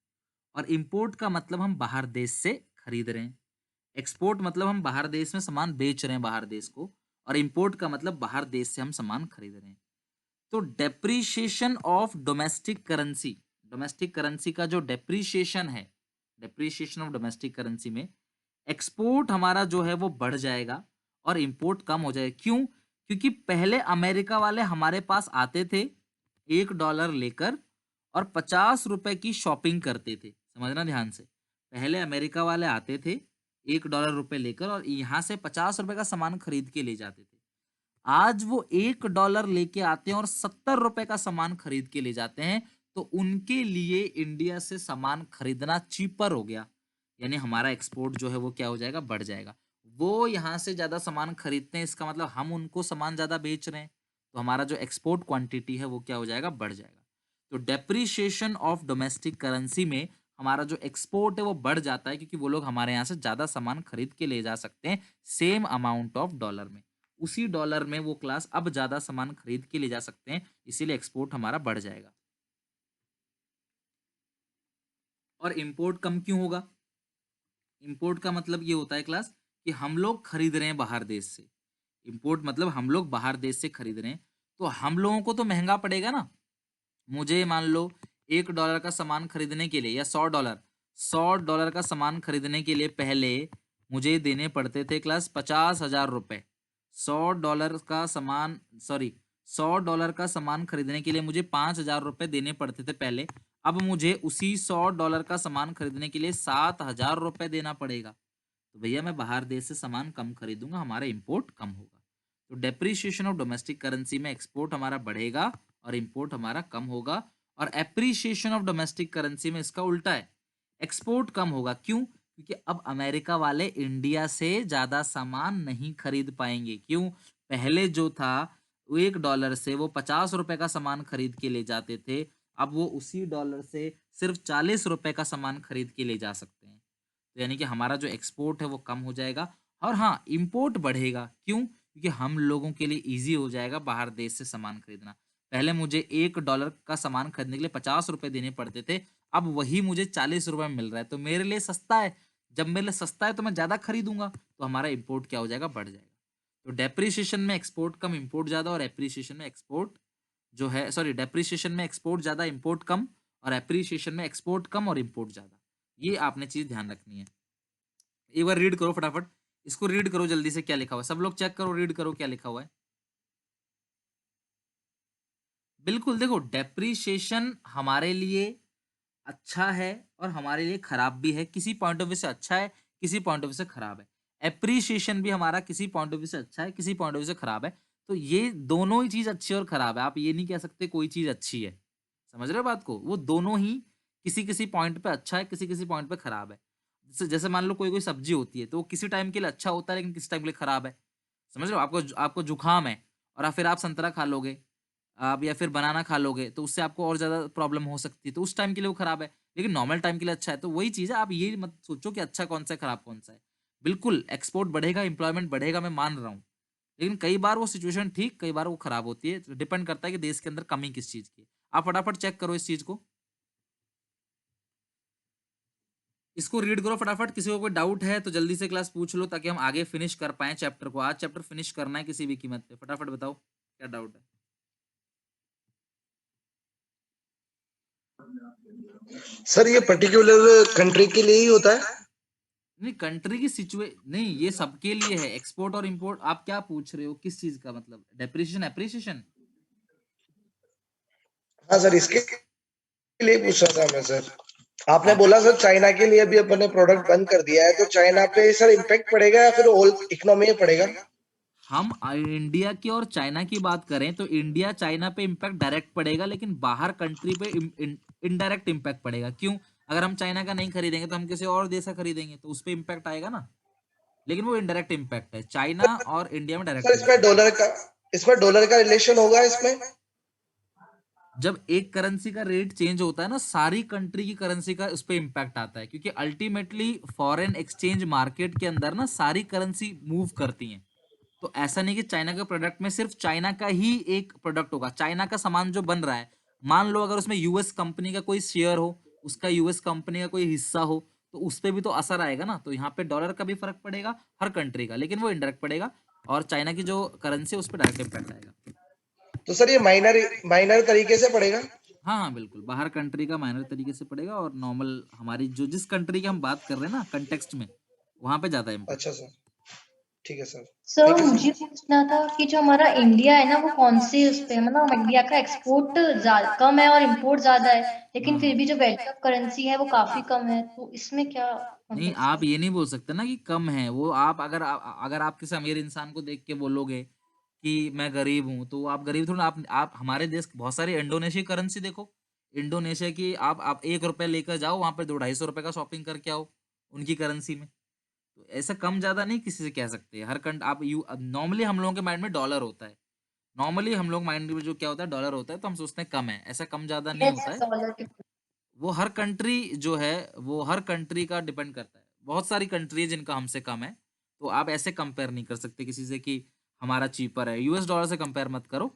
और इंपोर्ट का मतलब हम बाहर देश से खरीद रहे हैं। एक्सपोर्ट मतलब हम बाहर देश में सामान बेच रहे हैं बाहर देश को, और इंपोर्ट का मतलब बाहर देश से हम सामान खरीद रहे हैं। तो depreciation of domestic currency, domestic currency का जो डेप्रीशिएशन है, डेप्रीशिएशन ऑफ डोमेस्टिक करेंसी में एक्सपोर्ट हमारा जो है वो बढ़ जाएगा और इंपोर्ट कम हो जाएगा। क्यों? क्योंकि पहले अमेरिका वाले हमारे पास आते थे $1 लेकर, और ₹50 की शॉपिंग करते थे। समझना ध्यान से, पहले अमेरिका वाले आते थे $1 लेकर, और यहाँ से ₹50 का सामान खरीद के ले जाते थे। आज वो $1 लेके आते हैं और ₹70 का सामान खरीद के ले जाते हैं, तो उनके लिए इंडिया से सामान खरीदना चीपर हो गया, यानी हमारा एक्सपोर्ट जो है वो क्या हो जाएगा? बढ़ जाएगा। वो यहाँ से ज्यादा सामान खरीदते हैं, इसका मतलब हम उनको सामान ज्यादा बेच रहे हैं, तो हमारा जो एक्सपोर्ट क्वांटिटी है वो क्या हो जाएगा, बढ़ जाएगा। तो डेप्रिसिएशन ऑफ डोमेस्टिक करेंसी में हमारा जो एक्सपोर्ट है वो बढ़ जाता है, क्योंकि वो लोग हमारे यहाँ से ज़्यादा सामान खरीद के ले जा सकते हैं सेम अमाउंट ऑफ डॉलर में। उसी डॉलर में वो क्लास अब ज़्यादा सामान खरीद के ले जा सकते हैं, इसीलिए एक्सपोर्ट हमारा बढ़ जाएगा। और इम्पोर्ट कम क्यों होगा? इम्पोर्ट का मतलब ये होता है क्लास कि हम लोग खरीद रहे हैं बाहर देश से। इम्पोर्ट मतलब हम लोग बाहर देश से खरीद रहे हैं, तो हम लोगों को तो महंगा पड़ेगा ना। मुझे मान लो $1 का सामान खरीदने के लिए, या $100 का सामान खरीदने के लिए पहले मुझे देने पड़ते थे क्लास 50,000 रुपए। $100 का सामान, सॉरी, $100 का सामान खरीदने के लिए मुझे 5,000 रुपए देने पड़ते थे पहले। अब मुझे उसी $100 का सामान खरीदने के लिए 7,000 रुपए देना पड़ेगा। तो भैया मैं बाहर देश से सामान कम खरीदूंगा, हमारा इंपोर्ट कम होगा। तो डेप्रिसिएशन ऑफ डोमेस्टिक करेंसी में एक्सपोर्ट हमारा बढ़ेगा और इंपोर्ट हमारा कम होगा। और एप्रिसिएशन ऑफ डोमेस्टिक करेंसी में इसका उल्टा है, एक्सपोर्ट कम होगा। क्यों? क्योंकि अब अमेरिका वाले इंडिया से ज्यादा सामान नहीं खरीद पाएंगे। क्यों? पहले जो था वो $1 से वो ₹50 का सामान खरीद के ले जाते थे, अब वो उसी डॉलर से सिर्फ ₹40 का सामान खरीद के ले जा सकते हैं। तो यानी कि हमारा जो एक्सपोर्ट है वो कम हो जाएगा। और हाँ, इंपोर्ट बढ़ेगा। क्यों? क्योंकि हम लोगों के लिए इजी हो जाएगा बाहर देश से सामान खरीदना। पहले मुझे $1 का सामान खरीदने के लिए ₹50 देने पड़ते थे, अब वही मुझे ₹40 में मिल रहा है, तो मेरे लिए सस्ता है। जब मेरे लिए सस्ता है तो मैं ज्यादा खरीदूंगा, तो हमारा इंपोर्ट क्या हो जाएगा, बढ़ जाएगा। तो डेप्रिसिएशन में एक्सपोर्ट कम, इंपोर्ट ज्यादा, और एप्रिसिएशन में एक्सपोर्ट जो है, सॉरी, डेप्रिसिएशन में एक्सपोर्ट ज्यादा, इंपोर्ट कम, और एप्रिसिएशन में एक्सपोर्ट कम और इंपोर्ट ज्यादा। ये आपने चीज ध्यान रखनी है। एक बार रीड करो फटाफट, इसको रीड करो जल्दी से, क्या लिखा हुआ है, सब लोग चेक करो, रीड करो क्या लिखा हुआ है। बिल्कुल, देखो, डेप्रिसिएशन हमारे लिए अच्छा है और हमारे लिए खराब भी है। किसी पॉइंट ऑफ व्यू से अच्छा है, किसी पॉइंट ऑफ व्यू से खराब है। एप्रिसिएशन भी हमारा किसी पॉइंट ऑफ व्यू से अच्छा है, किसी पॉइंट ऑफ व्यू से खराब है। तो ये दोनों ही चीज अच्छी और खराब है, आप ये नहीं कह सकते कोई चीज अच्छी है। समझ रहे हो बात को? वो दोनों ही किसी किसी पॉइंट पे अच्छा है, किसी किसी पॉइंट पे खराब है। जैसे जैसे मान लो कोई कोई सब्जी होती है, तो वो किसी टाइम के लिए अच्छा होता है लेकिन किसी टाइम के लिए खराब है। समझ रहे हो? आपको आपको जुकाम है और फिर आप संतरा खा लोगे, आप या फिर बनाना खा लोगे, तो उससे आपको और ज़्यादा प्रॉब्लम हो सकती है, तो उस टाइम के लिए वो खराब है, लेकिन नॉर्मल टाइम के लिए अच्छा है। तो वही चीज़ है, आप ये मत सोचो कि अच्छा कौन-सा है, खराब कौन-सा है। बिल्कुल, एक्सपोर्ट बढ़ेगा, एम्प्लॉयमेंट बढ़ेगा, मैं मान रहा हूँ। लेकिन कई बार वो सिचुएशन ठीक, कई बार वो खराब होती है, तो डिपेंड करता है कि देश के अंदर कमी किस चीज़ की है। आप फटाफट चेक करो इस चीज़ को। इसको रीड करो फटाफट, किसी को कोई डाउट है तो जल्दी से क्लास पूछ लो, ताकि हम आगे फिनिश कर पाएँ चैप्टर को। आज चैप्टर फिनिश करना है किसी भी कीमत पे। फटाफट बताओ, क्या डाउट है? सर ये पर्टिकुलर कंट्री के लिए ही होता है? नहीं, कंट्री की नहीं, ये सबके लिए है, एक्सपोर्ट और इंपोर्ट। आप क्या पूछ रहे हो, किस चीज का मतलब, डेप्रिसिएशन, एप्रिसिएशन? हाँ सर, इसके लिए पूछ रहा था मैं सर। आपने बोला सर चाइना के लिए भी अपने प्रोडक्ट बंद कर दिया है, तो चाइना पे सर इम्पैक्ट पड़ेगा या फिर होल इकोनॉमी में पड़ेगा? हम इंडिया की और चाइना की बात करें तो इंडिया चाइना पे इम्पैक्ट डायरेक्ट पड़ेगा, लेकिन बाहर कंट्री पे इनडायरेक्ट इम्पैक्ट पड़ेगा। क्यों? अगर हम चाइना का नहीं खरीदेंगे तो हम किसी और देश का खरीदेंगे, तो उस पर इम्पैक्ट आएगा ना। लेकिन वो इनडायरेक्ट इम्पैक्ट है, चाइना और इंडिया में सर डायरेक्ट इम्पैक्ट। इसमें डॉलर का रिलेशन होगा इसमें? जब एक करेंसी का रेट चेंज होता है ना, सारी कंट्री की करेंसी का उस पर इम्पैक्ट आता है, क्योंकि अल्टीमेटली फॉरेन एक्सचेंज मार्केट के अंदर ना सारी करेंसी मूव करती हैं। तो ऐसा नहीं कि चाइना के प्रोडक्ट में सिर्फ चाइना का ही एक प्रोडक्ट होगा। चाइना का सामान जो बन रहा है, मान लो अगर उसमें यूएस कंपनी का कोई शेयर हो, उसका यूएस कंपनी का कोई हिस्सा हो, तो उस पर भी तो असर आएगा ना। तो यहाँ पे डॉलर का भी फर्क पड़ेगा हर कंट्री का, लेकिन वो इनडायरेक्ट पड़ेगा। और चाइना की जो करेंसी है उस पर डायरेक्ट इम्पैक्ट आएगा। तो सर ये माइनर माइनर तरीके से पड़ेगा? हाँ हाँ, बिल्कुल, बाहर कंट्री का माइनर तरीके से पड़ेगा, और नॉर्मल हमारी जो जिस कंट्री की हम बात कर रहे हैं ना कंटेक्स्ट में, वहां पे ज्यादा इम्पैक्ट। अच्छा सर, ठीक है सर। सर थैंक यू मुझे सर। पूछना था कि जो हमारा इंडिया है ना वो कौन से उस पे, मतलब इंडिया का एक्सपोर्ट कम है और इंपोर्ट ज्यादा है, लेकिन फिर भी जो वैल्यू ऑफ करेंसी है वो काफी कम है, तो इसमें क्या नहीं, कॉन्टेक्स्ट आप है? ये नहीं बोल सकते ना कि कम है वो। आप अगर आप किसी अमीर इंसान को देख के बोलोगे कि मैं गरीब हूं, तो आप गरीब थोड़ा। आप हमारे देश बहुत सारी इंडोनेशिया करेंसी देखो। इंडोनेशिया की आप ₹1 लेकर जाओ, वहां पे 200-250 रुपए का शॉपिंग करके आओ उनकी करेंसी में। तो ऐसा कम ज्यादा नहीं किसी से कह सकते। हर कंट आप यू नॉर्मली हम लोगों के माइंड में डॉलर होता है। नॉर्मली हम लोग माइंड में जो क्या होता है डॉलर होता है तो हम सोचते हैं कम है, ऐसा कम ज़्यादा नहीं यस होता है। डॉलर के वो हर कंट्री जो है वो हर कंट्री का डिपेंड करता है। बहुत सारी कंट्री है जिनका हमसे कम है, तो आप ऐसे कंपेयर नहीं कर सकते किसी से कि हमारा चीपर है। यूएस डॉलर से कंपेयर मत करो।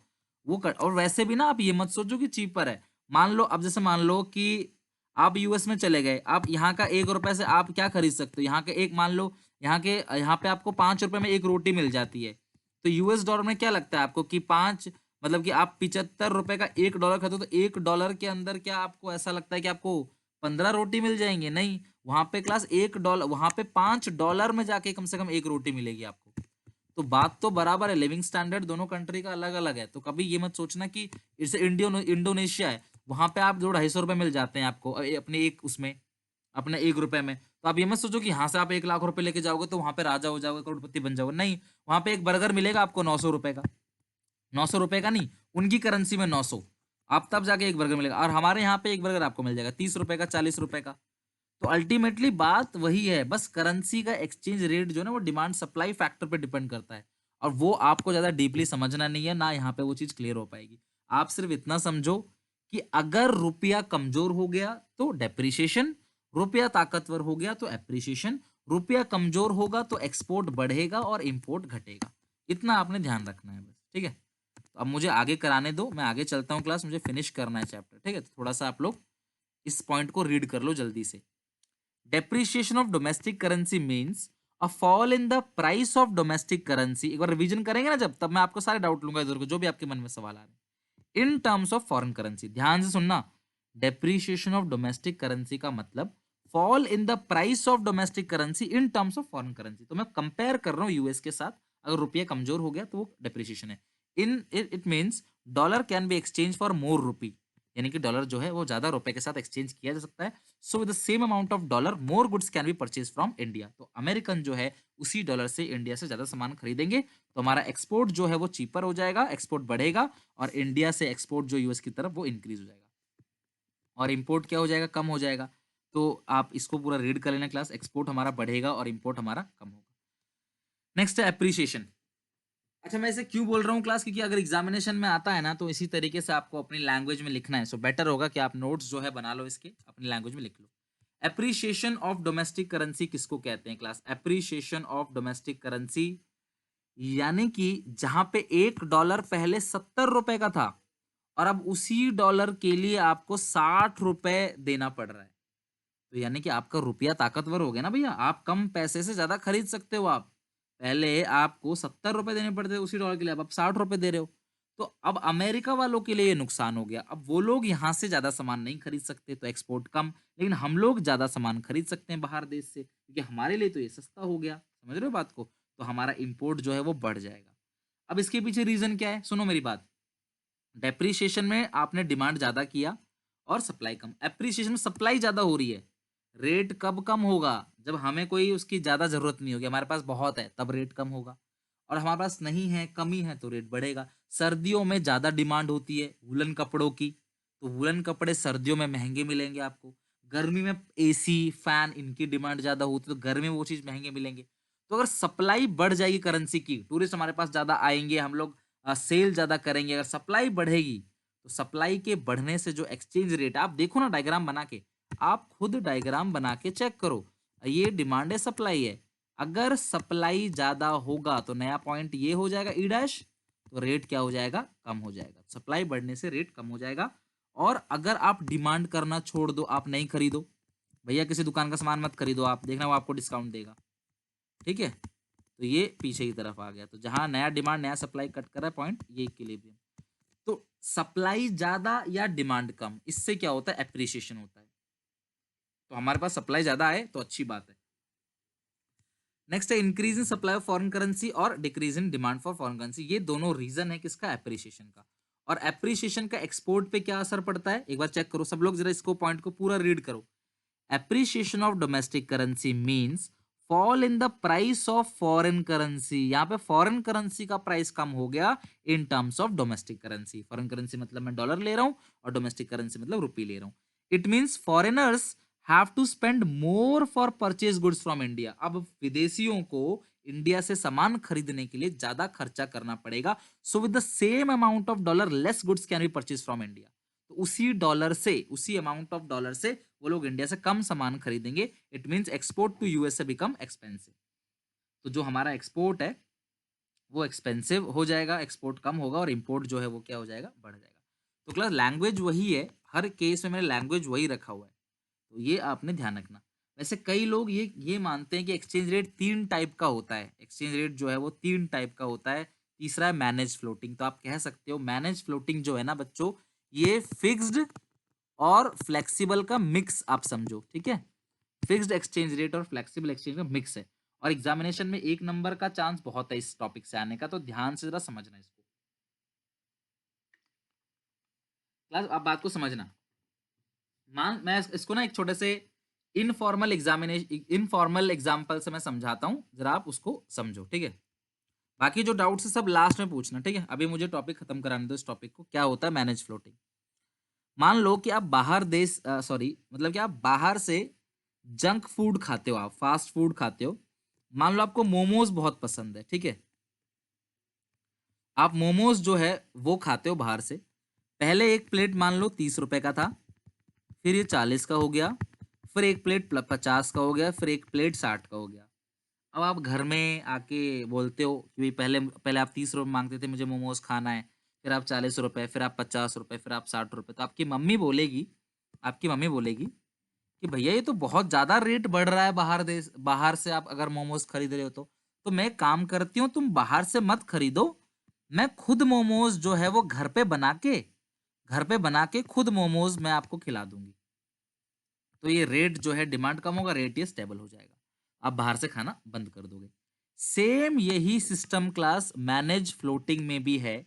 और वैसे भी ना आप ये मत सोचो कि चीपर है। मान लो अब जैसे मान लो कि आप यूएस में चले गए, आप यहाँ का 1 रुपए से आप क्या खरीद सकते हो? यहाँ के एक मान लो यहाँ पे आपको 5 रुपए में 1 रोटी मिल जाती है। तो यूएस डॉलर में क्या लगता है आपको कि 5 मतलब कि आप 75 रुपए का 1 डॉलर खाते हो तो 1 डॉलर के अंदर क्या आपको ऐसा लगता है कि आपको 15 रोटी मिल जाएंगे? नहीं, वहां पे क्लास 1 डॉलर, वहां पे 5 डॉलर में जाके कम से कम 1 रोटी मिलेगी आपको। तो बात तो बराबर है, लिविंग स्टैंडर्ड दोनों कंट्री का अलग अलग है। तो कभी ये मत सोचना कि जैसे इंडोनेशिया है, वहां पे आप जो 250 रुपए मिल जाते हैं आपको अपने एक उसमें अपने 1 रुपए में। तो आप ये मत सोचो कि यहाँ से आप 1 लाख रुपए लेके जाओगे तो वहां पे राजा हो जाओगे, करोड़पति बन जाओगे। नहीं, वहां पे एक बर्गर मिलेगा आपको 900 रुपए का। 900 रुपए का नहीं, उनकी करेंसी में 900। आप तब जाके एक बर्गर मिलेगा, और हमारे यहाँ पे एक बर्गर आपको मिल जाएगा 30 रुपए का, 40 रुपए का। तो अल्टीमेटली बात वही है, बस करेंसी का एक्सचेंज रेट जो है ना वो डिमांड सप्लाई फैक्टर पे डिपेंड करता है। और वो आपको ज्यादा डीपली समझना नहीं है ना, यहाँ पे वो चीज क्लियर हो पाएगी। आप सिर्फ इतना समझो कि अगर रुपया कमजोर हो गया तो डेप्रिसिएशन, रुपया ताकतवर हो गया तो एप्रिसिएशन, रुपया कमजोर होगा तो एक्सपोर्ट बढ़ेगा और इंपोर्ट घटेगा। इतना आपने ध्यान रखना है बस, ठीक है। तो अब मुझे आगे कराने दो, मैं आगे चलता हूँ क्लास, मुझे फिनिश करना है चैप्टर, ठीक है। तो थोड़ा सा आप लोग इस पॉइंट को रीड कर लो जल्दी से। Depreciation of domestic currency means a fall in the price of domestic currency। एक बार रिवीजन करेंगे ना जब, तब मैं आपको सारे डाउट लूंगा इधर को, जो भी आपके मन में सवाल आ रहे हैं। इन टर्म्स ऑफ फॉरेन करेंसी, ध्यान से सुनना। डेप्रिसिएशन ऑफ डोमेस्टिक करेंसी का मतलब fall in the price of domestic currency in terms of foreign currency. तो मैं कंपेयर कर रहा हूँ यूएस के साथ, अगर रुपया कमजोर हो गया तो वो डेप्रिसिएशन है। In it means dollar can be exchange for more rupee, यानी कि डॉलर जो है वो ज्यादा रुपए के साथ एक्सचेंज किया जा सकता है। So with the same amount of dollar more goods can be purchase from India. तो अमेरिकन जो है उसी डॉलर से इंडिया से ज्यादा सामान खरीदेंगे, तो हमारा एक्सपोर्ट जो है वो चीपर हो जाएगा, एक्सपोर्ट बढ़ेगा, और इंडिया से एक्सपोर्ट जो यूएस की तरफ वो इंक्रीज हो जाएगा, और इंपोर्ट क्या हो जाएगा, कम हो जाएगा। तो आप इसको पूरा रीड कर लेना क्लास, एक्सपोर्ट हमारा बढ़ेगा और इंपोर्ट हमारा कम होगा। नेक्स्ट है एप्रिसिएशन। अच्छा, मैं इसे क्यों बोल रहा हूँ क्लास, क्योंकि अगर एग्जामिनेशन में आता है ना तो इसी तरीके से आपको अपनी लैंग्वेज में लिखना है। सो बेटर होगा कि आप नोट्स जो है बना लो, इसके अपनी लैंग्वेज में लिख लो। एप्रिसिएशन ऑफ डोमेस्टिक करेंसी किसको कहते हैं class? Appreciation of domestic currency यानी कि जहां पे 1 डॉलर पहले 70 रुपए का था और अब उसी डॉलर के लिए आपको 60 रुपए देना पड़ रहा है। तो यानी कि आपका रुपया ताकतवर हो गया ना भैया, आप कम पैसे से ज्यादा खरीद सकते हो। आप पहले आपको 70 रुपए देने पड़ते थे उसी डॉलर के लिए, अब आप 60 रुपए दे रहे हो। तो अब अमेरिका वालों के लिए ये नुकसान हो गया, अब वो लोग यहाँ से ज्यादा सामान नहीं खरीद सकते तो एक्सपोर्ट कम, लेकिन हम लोग ज्यादा सामान खरीद सकते हैं बाहर देश से, क्योंकि हमारे लिए तो ये सस्ता हो गया। समझ रहे हो बात को? तो हमारा इंपोर्ट जो है वो बढ़ जाएगा। अब इसके पीछे रीजन क्या है, सुनो मेरी बात। डेप्रिसिएशन में आपने डिमांड ज्यादा किया और सप्लाई कम, एप्रिसिएशन में सप्लाई ज्यादा हो रही है। रेट कब कम होगा? जब हमें कोई उसकी ज्यादा जरूरत नहीं होगी, हमारे पास बहुत है तब रेट कम होगा, और हमारे पास नहीं है, कमी है, तो रेट बढ़ेगा। सर्दियों में ज्यादा डिमांड होती है वुलन कपड़ों की, तो वुलन कपड़े सर्दियों में महंगे मिलेंगे आपको। गर्मी में एसी फैन इनकी डिमांड ज्यादा होती है, तो गर्मी में वो चीज महंगे मिलेंगे। तो अगर सप्लाई बढ़ जाएगी करेंसी की, टूरिस्ट हमारे पास ज्यादा आएंगे, हम लोग सेल ज्यादा करेंगे, अगर सप्लाई बढ़ेगी तो सप्लाई के बढ़ने से जो एक्सचेंज रेट, आप देखो ना डायग्राम बना के, आप खुद डायग्राम बना के चेक करो। ये डिमांड है, सप्लाई है। अगर सप्लाई ज्यादा होगा तो नया पॉइंट ये हो जाएगा ई डैश, तो रेट क्या हो जाएगा, कम हो जाएगा। सप्लाई बढ़ने से रेट कम हो जाएगा। और अगर आप डिमांड करना छोड़ दो, आप नहीं खरीदो, भैया किसी दुकान का सामान मत खरीदो, आप देखना वो आपको डिस्काउंट देगा, ठीक है। तो ये पीछे की तरफ आ गया, तो जहां नया डिमांड नया सप्लाई कट कर रहा है, पॉइंट ये इक्विलिब्रियम। तो सप्लाई ज्यादा या डिमांड कम, इससे क्या होता है, एप्रिसिएशन होता है। तो हमारे पास सप्लाई ज्यादा आए तो अच्छी बात है। नेक्स्ट है increase in supply of foreign currency और decrease in demand for foreign currency. ये दोनों रीजन है किसका, एप्रिसिएशन का। और एप्रिसिएशन का एक्सपोर्ट पे क्या असर पड़ता है, एक बार चेक करो सब लोग, जरा इसको पॉइंट को पूरा रीड करो। Appreciation of domestic currency means fall in the price of foreign currency. यहाँ पे फॉरेन करेंसी का प्राइस कम हो गया इन terms of domestic currency. Foreign currency मतलब मैं डॉलर ले रहा हूं, और डोमेस्टिक करेंसी मतलब रुपी ले रहा हूं। It means foreigners have to spend more for purchase goods from India. अब विदेशियों को इंडिया से सामान खरीदने के लिए ज्यादा खर्चा करना पड़ेगा। So with the same amount of dollar less goods can be purchase from India. तो उसी अमाउंट ऑफ डॉलर से वो लोग इंडिया से कम सामान खरीदेंगे। It means export to USA become expensive. तो जो हमारा एक्सपोर्ट है वो एक्सपेंसिव हो जाएगा, एक्सपोर्ट कम होगा, और इंपोर्ट जो है वो क्या हो जाएगा, बढ़ जाएगा। तो क्लास लैंग्वेज वही है, हर केस में मैंने लैंग्वेज वही रखा हुआ है, तो ये आपने ध्यान रखना। वैसे कई लोग ये मानते हैं कि एक्सचेंज रेट 3 टाइप का होता है। एक्सचेंज रेट जो है वो 3 टाइप का होता है। तीसरा है मैनेज फ्लोटिंग। तो आप कह सकते हो मैनेज फ्लोटिंग जो है ना बच्चों, ये फिक्स्ड और फ्लेक्सिबल का मिक्स आप समझो, ठीक है। फिक्स्ड एक्सचेंज रेट और फ्लेक्सिबल एक्सचेंज का मिक्स है, और एग्जामिनेशन में 1 नंबर का चांस बहुत है इस टॉपिक से आने का, तो ध्यान से जरा समझना इसको। क्लास आप बात को समझना। मैं इसको ना एक छोटे से इनफॉर्मल एग्जाम्पल से मैं समझाता हूँ, जरा आप उसको समझो, ठीक है। बाकी जो डाउट्स है सब लास्ट में पूछना, ठीक है। अभी मुझे टॉपिक खत्म कराने दो इस टॉपिक को। क्या होता है मैनेज फ्लोटिंग? मान लो कि आप मतलब कि आप बाहर से जंक फूड खाते हो, आप फास्ट फूड खाते हो। मान लो आपको मोमोज बहुत पसंद है, ठीक है। आप मोमोज जो है वो खाते हो बाहर से। पहले एक प्लेट मान लो 30 रुपए का था, फिर ये 40 का हो गया, फिर एक प्लेट 50 का हो गया, फिर एक प्लेट 60 का हो गया। अब आप घर में आके बोलते हो कि भाई पहले पहले आप 30 रुपये मांगते थे मुझे मोमोज खाना है, फिर आप 40 रुपये, फिर आप 50 रुपये, फिर आप 60 रुपये। तो आपकी मम्मी बोलेगी कि भैया ये तो बहुत ज्यादा रेट बढ़ रहा है, बाहर से आप अगर मोमोज खरीद रहे हो तो मैं काम करती हूँ, तुम बाहर से मत खरीदो, मैं खुद मोमोज जो है वो घर पे बना के खुद मोमोज मैं आपको खिला दूंगी। तो ये रेट जो है, डिमांड कम होगा, रेट ये स्टेबल हो जाएगा, आप बाहर से खाना बंद कर दोगे। सेम यही सिस्टम क्लास मैनेज फ्लोटिंग में भी है।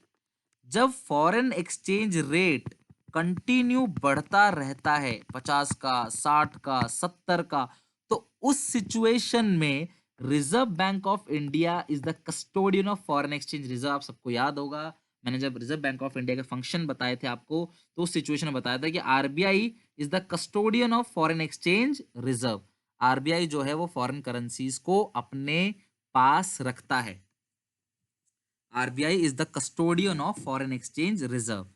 जब फॉरेन एक्सचेंज रेट कंटिन्यू बढ़ता रहता है, 50 का, 60 का, 70 का, तो उस सिचुएशन में reserve bank of India is the custodian of foreign exchange reserve. आप सबको याद होगा, मैंने जब रिजर्व बैंक ऑफ इंडिया के फंक्शन बताए थे आपको, तो उस सिचुएशन में बताया था कि RBI is the custodian of foreign exchange reserve. RBI जो है वो फॉरेन करेंसीज को अपने पास रखता है। RBI is the custodian of foreign exchange reserve.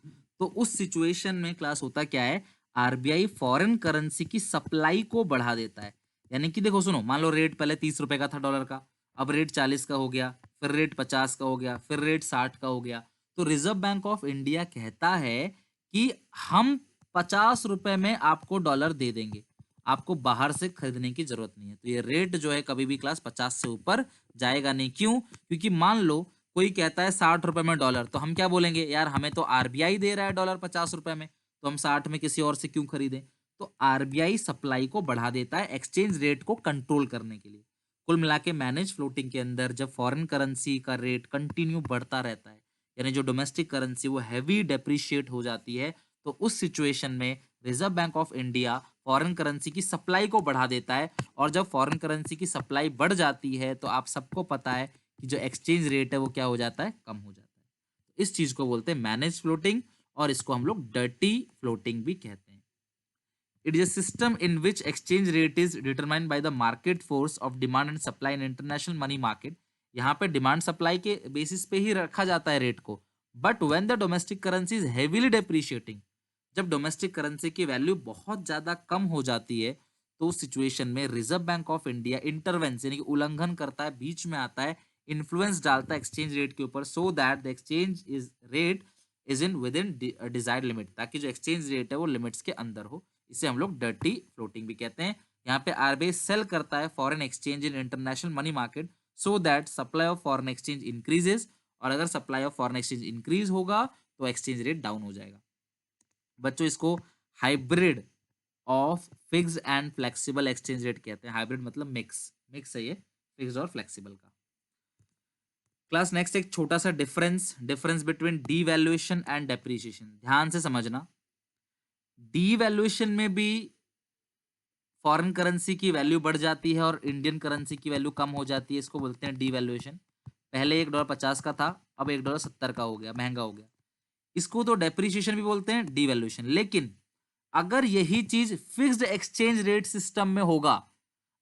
तो उस सिचुएशन में क्लास होता क्या है, आरबीआई फॉरेन करेंसी की सप्लाई को बढ़ा देता है। यानी कि देखो सुनो, मान लो रेट पहले 30 रुपए का था डॉलर का, अब रेट 40 का हो गया, फिर रेट 50 का हो गया, फिर रेट 60 का हो गया। तो रिजर्व बैंक ऑफ इंडिया कहता है कि हम 50 रुपए में आपको डॉलर दे देंगे, आपको बाहर से खरीदने की जरूरत नहीं है। तो ये रेट जो है कभी भी क्लास 50 से ऊपर जाएगा नहीं। क्यों? क्योंकि मान लो कोई कहता है 60 रुपए में डॉलर, तो हम क्या बोलेंगे, यार हमें तो आरबीआई दे रहा है डॉलर 50 रुपए में, तो हम 60 में किसी और से क्यों खरीदें। तो आरबीआई सप्लाई को बढ़ा देता है एक्सचेंज रेट को कंट्रोल करने के लिए। कुल मिला के मैनेज फ्लोटिंग के अंदर जब फॉरेन करेंसी का रेट कंटिन्यू बढ़ता रहता है, यानी जो डोमेस्टिक करेंसी वो हैवी डेप्रिशिएट हो जाती है, तो उस सिचुएशन में reserve bank of India foreign currency की सप्लाई को बढ़ा देता है। और जब फॉरेन करेंसी की सप्लाई बढ़ जाती है तो आप सबको पता है कि जो एक्सचेंज रेट है वो क्या हो जाता है, कम हो जाता है। तो इस चीज को बोलते हैं मैनेज फ्लोटिंग, और इसको हम लोग डर्टी फ्लोटिंग भी कहते हैं। It is a system in which exchange rate is determined by the market force of demand and supply in international money market। यहाँ पे डिमांड सप्लाई के बेसिस पे ही रखा जाता है रेट को। But when the domestic currency is heavily depreciating, जब domestic currency की वैल्यू बहुत ज्यादा कम हो जाती है, तो उस सिचुएशन में रिजर्व बैंक ऑफ इंडिया इंटरवेंस यानी कि उल्लंघन करता है, बीच में आता है, इन्फ्लुएंस डालता है एक्सचेंज रेट के ऊपर, so that the exchange is rate is in with in desired limit, ताकि जो एक्सचेंज रेट है वो लिमिट्स के अंदर हो। इसे हम लोग डर्टी फ्लोटिंग भी कहते हैं। यहाँ पे आरबीआई सेल करता है foreign exchange in international money market so that supply of foreign exchange increases, और अगर supply of foreign exchange increase होगा तो एक्सचेंज रेट डाउन हो जाएगा। बच्चों इसको hybrid of fix and flexible exchange rate कहते हैं। हाइब्रिड मतलब मिक्स है ये फिक्स और फ्लेक्सिबल का। क्लास नेक्स्ट एक छोटा सा difference between devaluation and depreciation, ध्यान से समझना। डीवैल्यूएशन में भी फॉरेन करेंसी की वैल्यू बढ़ जाती है और इंडियन करेंसी की वैल्यू कम हो जाती है, इसको बोलते हैं डीवैल्यूएशन। पहले $1 50 का था, अब $1 70 का हो गया, महंगा हो गया। इसको तो डेप्रिसिएशन भी बोलते हैं, डीवैल्यूएशन। लेकिन अगर यही चीज फिक्स्ड एक्सचेंज रेट सिस्टम में होगा,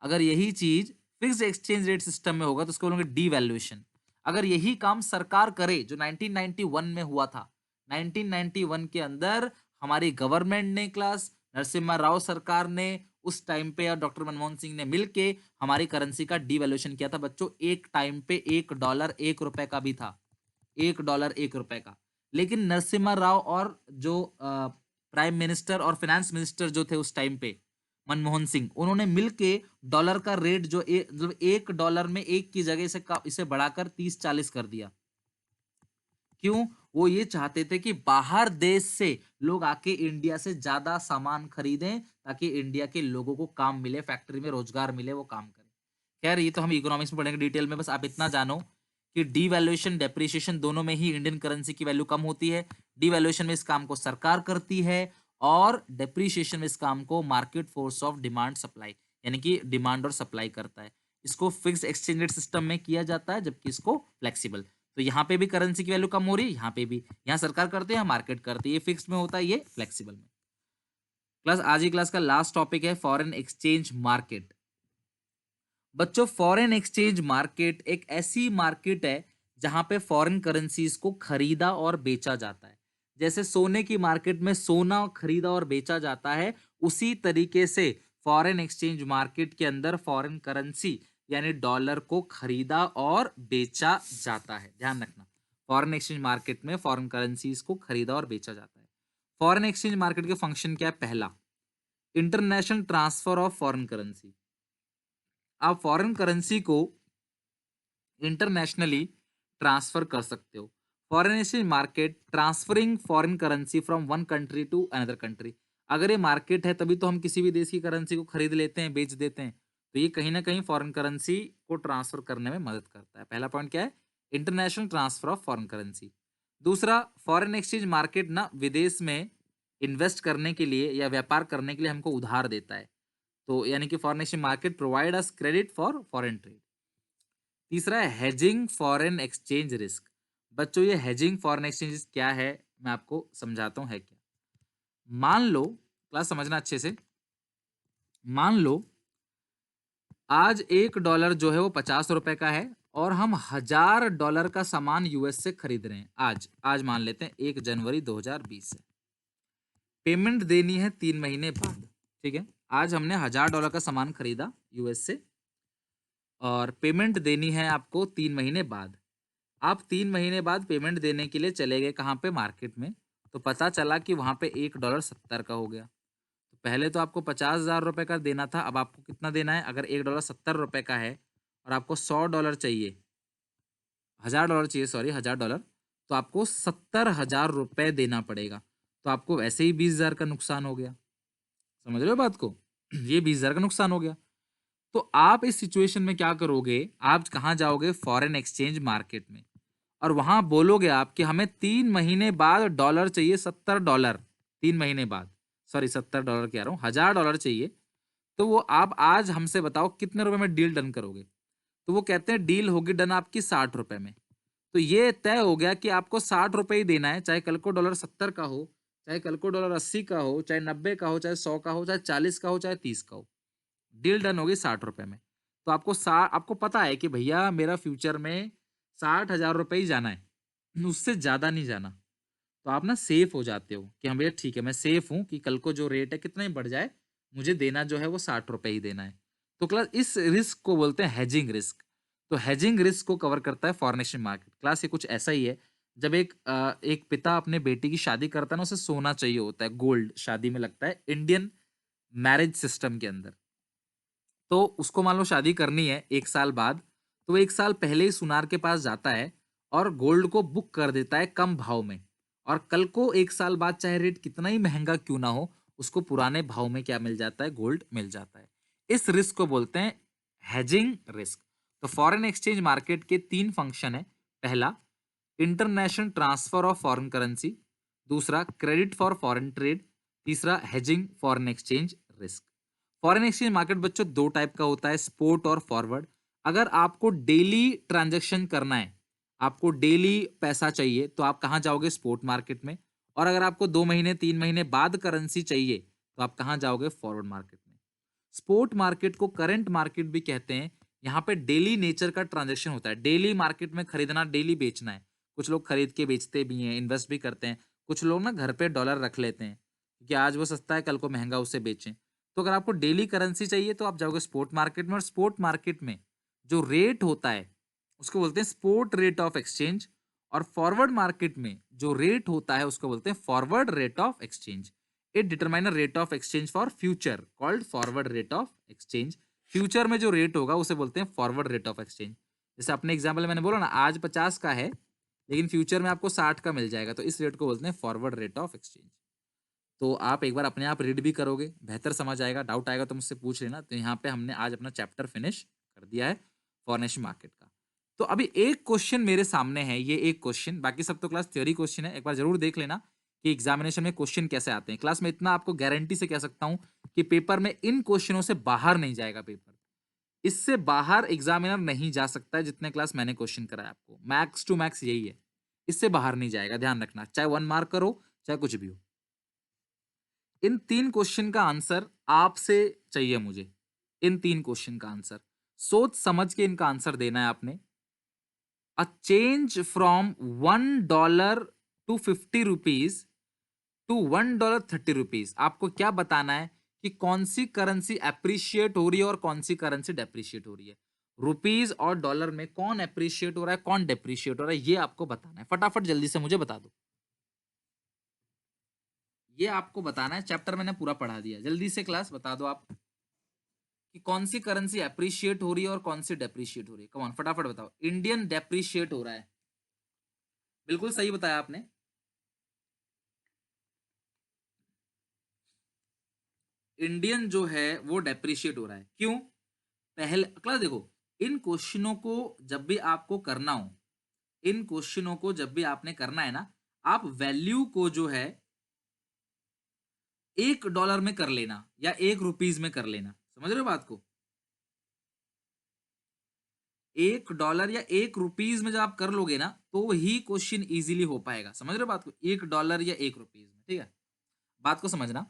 अगर यही चीज फिक्स्ड एक्सचेंज रेट सिस्टम में होगा तो उसको बोलेंगे डीवैल्यूएशन। अगर यही काम सरकार करे जो 1991 में हुआ था, 1991 के अंदर हमारी गवर्नमेंट ने क्लास नरसिम्हा राव सरकार ने उस टाइम पे और डॉक्टर मनमोहन सिंह ने मिलके हमारी करेंसी का डीवैल्यूएशन किया था बच्चों। एक टाइम पे $1 1 रुपए का भी था, $1 1 रुपए का। लेकिन नरसिम्हा राव और जो प्राइम मिनिस्टर और फाइनेंस मिनिस्टर जो थे उस टाइम पे मनमोहन सिंह, उन्होंने मिलके डॉलर का रेट जो मतलब $1 में एक की जगह इसे बढ़ाकर 30-40 कर दिया। क्यों? वो ये चाहते थे कि बाहर देश से लोग आके इंडिया से ज्यादा सामान खरीदें ताकि इंडिया के लोगों को काम मिले, फैक्ट्री में रोजगार मिले, वो काम करें। खैर ये तो हम इकोनॉमिक्स में पढ़ेंगे डिटेल में, बस आप इतना जानो कि डीवैल्यूएशन डेप्रिसिएशन दोनों में ही इंडियन करेंसी की वैल्यू कम होती है। डीवैल्यूएशन में इस काम को सरकार करती है और डेप्रिसिएशन में इस काम को market force of demand supply यानी कि डिमांड और सप्लाई करता है। इसको फिक्स एक्सचेंज रेट सिस्टम में किया जाता है जबकि इसको फ्लेक्सिबल। तो यहाँ पे भी करेंसी की वैल्यू कम हो रही है, यहाँ पे भी, यहाँ सरकार करते हैं, मार्केट करती है। ये फिक्स में होता है, ये फ्लेक्सिबल में। क्लास आज की क्लास का लास्ट टॉपिक है फॉरेन एक्सचेंज मार्केट। बच्चों फॉरेन एक्सचेंज मार्केट एक ऐसी मार्केट है जहां पे फॉरेन करेंसीज को खरीदा और बेचा जाता है। जैसे सोने की मार्केट में सोना खरीदा और बेचा जाता है, उसी तरीके से फॉरेन एक्सचेंज मार्केट के अंदर फॉरेन करेंसी यानी डॉलर को खरीदा और बेचा जाता है। ध्यान रखना, फॉरेन एक्सचेंज मार्केट में फॉरेन करेंसीज को खरीदा और बेचा जाता है। फॉरेन एक्सचेंज मार्केट के फंक्शन क्या है? पहला, international transfer of foreign currency. आप फॉरेन करेंसी को इंटरनेशनली ट्रांसफर कर सकते हो। Foreign exchange market transferring foreign currency from one country to another country. अगर ये मार्केट है तभी तो हम किसी भी देश की करेंसी को खरीद लेते हैं, बेच देते हैं। तो ये कहीं ना कहीं फॉरेन करेंसी को ट्रांसफर करने में मदद करता है। पहला पॉइंट क्या है? International transfer of foreign currency. दूसरा, फॉरेन एक्सचेंज मार्केट ना विदेश में इन्वेस्ट करने के लिए या व्यापार करने के लिए हमको उधार देता है। तो यानी कि foreign exchange market provide us credit for foreign trade. तीसरा है हेजिंग फॉरेन एक्सचेंज रिस्क। बच्चों ये हेजिंग फॉरेन एक्सचेंज क्या है मैं आपको समझाता हूँ है क्या। मान लो, क्लास समझना अच्छे से, मान लो आज $1 जो है वो $50 का है और हम $1000 का सामान यूएस से खरीद रहे हैं। आज मान लेते हैं 1 जनवरी 2020 से। पेमेंट देनी है 3 महीने बाद। ठीक है, आज हमने $1000 का सामान खरीदा यूएस से और पेमेंट देनी है आपको 3 महीने बाद। आप 3 महीने बाद पेमेंट देने के लिए चले गए कहाँ पे? मार्केट में। तो पता चला कि वहाँ पे $1 70 का हो गया। तो पहले तो आपको 50,000 रुपये का देना था, अब आपको कितना देना है? अगर $1 70 रुपये का है और आपको $100 चाहिए, $1000 चाहिए, सॉरी $1000, तो आपको 70,000 रुपये देना पड़ेगा। तो आपको वैसे ही 20,000 का नुकसान हो गया। समझ रहे हो बात को? ये 20,000 का नुकसान हो गया। तो आप इस सिचुएशन में क्या करोगे? आप कहाँ जाओगे? फॉरेन एक्सचेंज मार्केट में, और वहां बोलोगे आप कि हमें 3 महीने बाद डॉलर चाहिए, $70। 3 महीने बाद, सॉरी $70 कह रहा हूँ, $1000 चाहिए। तो वो आप आज हमसे बताओ कितने रुपए में डील डन करोगे? तो वो कहते हैं डील होगी डन आपकी $60 में। तो ये तय हो गया कि आपको $60 ही देना है, चाहे कल को डॉलर 70 का हो, चाहे कल को डॉलर 80 का हो, चाहे 90 का हो, चाहे 100 का हो, चाहे 40 का हो, चाहे 30 का हो। डील डन होगी $60 में। तो आपको पता है कि भैया मेरा फ्यूचर में 60,000 ही जाना है, उससे ज्यादा नहीं जाना। तो आप ना सेफ हो जाते हो कि हाँ भैया ठीक है, मैं सेफ हूँ कि कल को जो रेट है कितना ही बढ़ जाए, मुझे देना जो है वो $60 ही देना है। तो क्लास इस रिस्क को बोलते हैं हेजिंग रिस्क। तो हेजिंग रिस्क को कवर करता है फॉरेन एक्सचेंज मार्केट। क्लास ये कुछ ऐसा ही है, जब एक पिता अपने बेटी की शादी करता है ना, उसे सोना चाहिए होता है, गोल्ड शादी में लगता है इंडियन मैरिज सिस्टम के अंदर। तो उसको मान लो शादी करनी है 1 साल बाद, तो वो 1 साल पहले ही सुनार के पास जाता है और गोल्ड को बुक कर देता है कम भाव में, और कल को 1 साल बाद चाहे रेट कितना ही महंगा क्यों ना हो, उसको पुराने भाव में क्या मिल जाता है? गोल्ड मिल जाता है। इस रिस्क को बोलते हैं हेजिंग रिस्क। तो फॉरेन एक्सचेंज मार्केट के 3 फंक्शन है। पहला, international transfer of foreign currency. दूसरा, क्रेडिट फॉर फॉरेन ट्रेड। तीसरा, hedging foreign exchange risk. Foreign exchange market बच्चों 2 टाइप का होता है, स्पोर्ट और फॉरवर्ड। अगर आपको डेली ट्रांजैक्शन करना है, आपको डेली पैसा चाहिए, तो आप कहाँ जाओगे? स्पोर्ट मार्केट में। और अगर आपको 2 महीने 3 महीने बाद करेंसी चाहिए, तो आप कहाँ जाओगे? फॉरवर्ड मार्केट में। स्पोर्ट मार्केट को करंट मार्केट भी कहते हैं, यहाँ पे डेली नेचर का ट्रांजेक्शन होता है, डेली मार्केट में खरीदना, डेली बेचना है। कुछ लोग खरीद के बेचते भी हैं, इन्वेस्ट भी करते हैं। कुछ लोग ना घर पे डॉलर रख लेते हैं कि आज वो सस्ता है, कल को महंगा, उसे बेचें। तो अगर आपको डेली करेंसी चाहिए तो आप जाओगे स्पॉट मार्केट में, और स्पॉट मार्केट में जो रेट होता है उसको बोलते हैं स्पॉट रेट ऑफ एक्सचेंज, और फॉरवर्ड मार्केट में जो रेट होता है उसको बोलते हैं forward rate of exchange. It determine rate of exchange for future called forward rate of exchange. Future में जो रेट होगा उसे बोलते हैं फॉरवर्ड रेट ऑफ एक्सचेंज। जैसे अपने एग्जाम्पल मैंने बोला ना, आज 50 का है लेकिन फ्यूचर में आपको 60 का मिल जाएगा, तो इस रेट को बोलते हैं फॉरवर्ड रेट ऑफ एक्सचेंज। तो आप एक बार अपने आप रीड भी करोगे, बेहतर समझ आएगा। डाउट आएगा तो मुझसे पूछ लेना। तो यहाँ पे हमने आज अपना चैप्टर फिनिश कर दिया है फॉरेन एक्सचेंज मार्केट का। तो अभी एक क्वेश्चन मेरे सामने है, ये एक क्वेश्चन, बाकी सब तो क्लास थ्योरी क्वेश्चन है। एक बार जरूर देख लेना कि एग्जामिनेशन में क्वेश्चन कैसे आते हैं। क्लास में इतना आपको गारंटी से कह सकता हूं कि पेपर में इन क्वेश्चनों से बाहर नहीं जाएगा पेपर। इससे बाहर एग्जामिनर नहीं जा सकता है, जितने क्लास मैंने क्वेश्चन कराया आपको, मैक्स टू मैक्स यही है। इससे बाहर नहीं जाएगा, ध्यान रखना, चाहे 1 मार्क करो चाहे कुछ भी हो। इन 3 क्वेश्चन का आंसर आपसे चाहिए मुझे। इन 3 क्वेश्चन का आंसर सोच समझ के इनका आंसर देना है आपने। A change from $1 to 50 rupees to $1.30। आपको क्या बताना है कि कौन सी करेंसी एप्रिशिएट हो रही है और कौन सी करेंसी डेप्रिशिएट हो रही है। रुपीज और डॉलर में कौन एप्रिशिएट हो रहा है, कौन डेप्रिशिएट हो रहा है, ये आपको बताना है। फटाफट जल्दी से मुझे बता दो, ये आपको बताना है। चैप्टर मैंने पूरा पढ़ा दिया, जल्दी से क्लास बता दो आप कि कौन सी करेंसी एप्रिशिएट हो रही है और कौन सी डेप्रिशिएट हो रही है। कम ऑन फटाफट बताओ। इंडियन डेप्रिशिएट हो रहा है, बिल्कुल सही बताया आपने। इंडियन जो है वो डेप्रिशिएट हो रहा है, क्यों? पहले क्लास देखो, इन क्वेश्चनों को जब भी आपको करना हो, इन क्वेश्चनों को जब भी आपने करना है ना, आप वैल्यू को जो है $1 में कर लेना या ₹1 में कर लेना। समझ रहे हो बात को? $1 या ₹1 में जब आप कर लोगे ना तो ही क्वेश्चन इजीली हो पाएगा। समझ रहे हो बात को? $1 या ₹1 में, ठीक है? बात को समझना।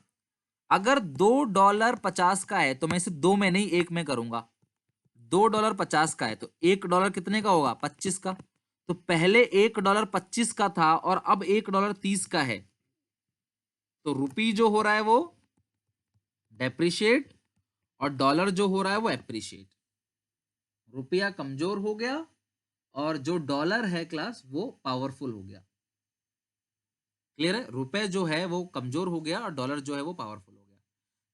अगर $2.50 का है तो मैं इसे 2 में नहीं 1 में करूंगा। $2.50 का है तो $1 कितने का होगा? 25 का। तो पहले $1.25 का था और अब $1.30 का है, तो रुपी जो हो रहा है वो डेप्रिशिएट और डॉलर जो हो रहा है वो एप्रिशिएट। रुपया कमजोर हो गया और जो डॉलर है क्लास वो पावरफुल हो गया। क्लियर है? रुपए जो है वो कमजोर हो गया और डॉलर जो है वो पावरफुल हो गया।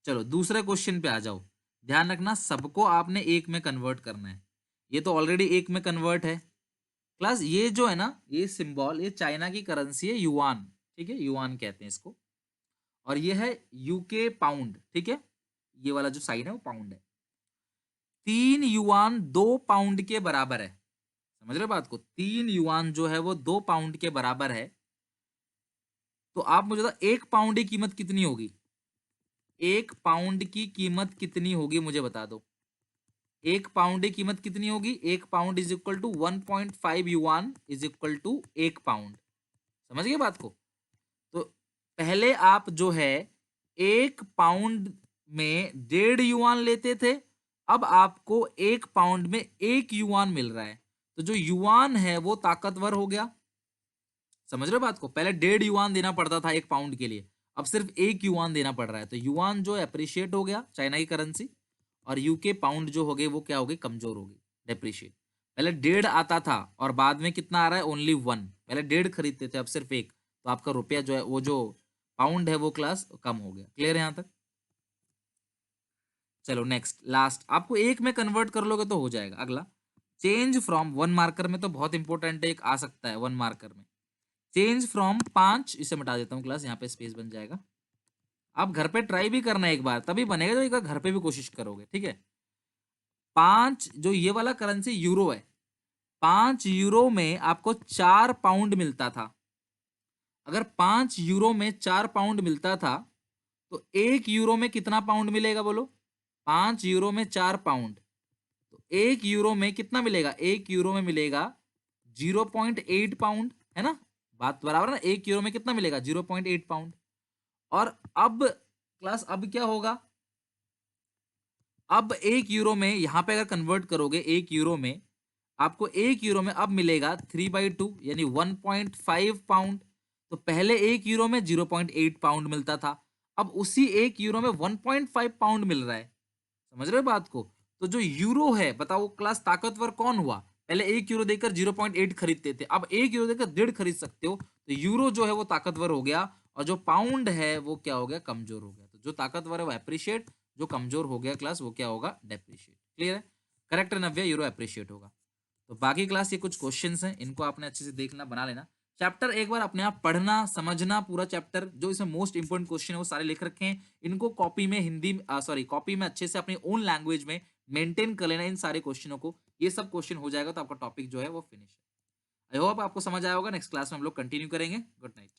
चलो दूसरे क्वेश्चन पे आ जाओ। ध्यान रखना, सबको आपने 1 में कन्वर्ट करना है। ये तो ऑलरेडी 1 में कन्वर्ट है क्लास। ये जो है ना, ये सिंबल, ये चाइना की करेंसी है, युआन, ठीक है? युआन कहते हैं इसको। और ये है यूके पाउंड, ठीक है? ये वाला जो साइन है वो पाउंड है। 3 युआन 2 पाउंड के बराबर है। समझ रहे हो बात को? 3 युआन जो है वो 2 पाउंड के बराबर है। तो आप मुझे बताओ 1 पाउंड की कीमत कितनी होगी? 1 पाउंड की कीमत कितनी होगी मुझे बता दो। 1 पाउंड की कीमत कितनी होगी? 1 pound is equal to 1.5 yuan is equal to 1 pound. समझ गए बात को? तो पहले आप जो है 1 पाउंड में 1.5 युआन लेते थे, अब आपको 1 पाउंड में 1 युआन मिल रहा है। तो जो युआन है वो ताकतवर हो गया। समझ रहे हो बात को? पहले 1.5 युआन देना पड़ता था 1 पाउंड के लिए, अब सिर्फ 1 युआन देना पड़ रहा है। तो युआन जो अप्रिशिएट हो गया, चाइना की करेंसी, और यूके पाउंड जो हो गए वो क्या हो गई? कमजोर हो गई, डेप्रिशिएट। पहले 1.5 आता था और बाद में कितना आ रहा है? ओनली 1। पहले 1.5 खरीदते थे, अब सिर्फ 1। तो आपका रुपया जो है, वो जो पाउंड है वो क्लास कम हो गया। क्लियर है यहां तक? चलो नेक्स्ट, लास्ट। आपको 1 में कन्वर्ट कर लोगे तो हो जाएगा। अगला, चेंज फ्रॉम 1 मार्कर में तो बहुत इंपॉर्टेंट है, एक आ सकता है 1 मार्कर में। चेंज फ्रॉम 5, इसे मिटा देता हूँ क्लास, यहाँ पे स्पेस बन जाएगा। आप घर पे ट्राई भी करना है एक बार, तभी बनेगा। तो एक बार घर पे भी कोशिश करोगे, ठीक है? 5, जो ये वाला करेंसी यूरो है, 5 यूरो में आपको 4 पाउंड मिलता था। अगर 5 यूरो में 4 पाउंड मिलता था तो 1 यूरो में कितना पाउंड मिलेगा बोलो? 5 यूरो में 4 पाउंड, तो 1 यूरो में कितना मिलेगा? 1 यूरो में मिलेगा 0.8 पाउंड, है ना? बात बराबर है ना? 1 यूरो में कितना मिलेगा? 0.8 पाउंड। और अब क्लास, अब क्या होगा? अब 1 यूरो में यहाँ पे अगर कन्वर्ट करोगे 1 यूरो में, आपको 1 यूरो में अब मिलेगा 3/2 यानी 1.5 पाउंड। तो पहले 1 यूरो में 0.8 पाउंड मिलता था, अब उसी 1 यूरो में 1.5 पाउंड मिल रहा है। समझ रहे हो बात को? तो जो यूरो है, बताओ वो क्लास ताकतवर कौन हुआ? पहले 1 यूरो देकर 0.8 खरीदते थे, अब 1 यूरो देकर 1.5 खरीद सकते हो। तो यूरो जो है वो ताकतवर हो गया और जो पाउंड है वो क्या हो गया? कमजोर हो गया। तो जो ताकतवर है वो एप्रिशिएट, जो कमजोर हो गया क्लास वो क्या होगा? डेप्रिशिएट। क्लियर है? करेक्ट नव्या, यूरो एप्रिशिएट होगा। तो बाकी क्लास ये कुछ क्वेश्चंस हैं, इनको आपने अच्छे से देखना, बना लेना। चैप्टर एक बार अपने आप पढ़ना, समझना पूरा चैप्टर, जो इसमें मोस्ट इंपोर्टेंट क्वेश्चन है वो सारे लिख रखे हैं, इनको कॉपी में हिंदी सॉरी कॉपी में अच्छे से अपनी ओन लैंग्वेज में मेंटेन कर लेना इन सारे क्वेश्चनों को। ये सब क्वेश्चन हो जाएगा तो आपका टॉपिक जो है वो फिनिश है। आई होप आपको समझ आया होगा। नेक्स्ट क्लास में हम लोग कंटिन्यू करेंगे। Good night.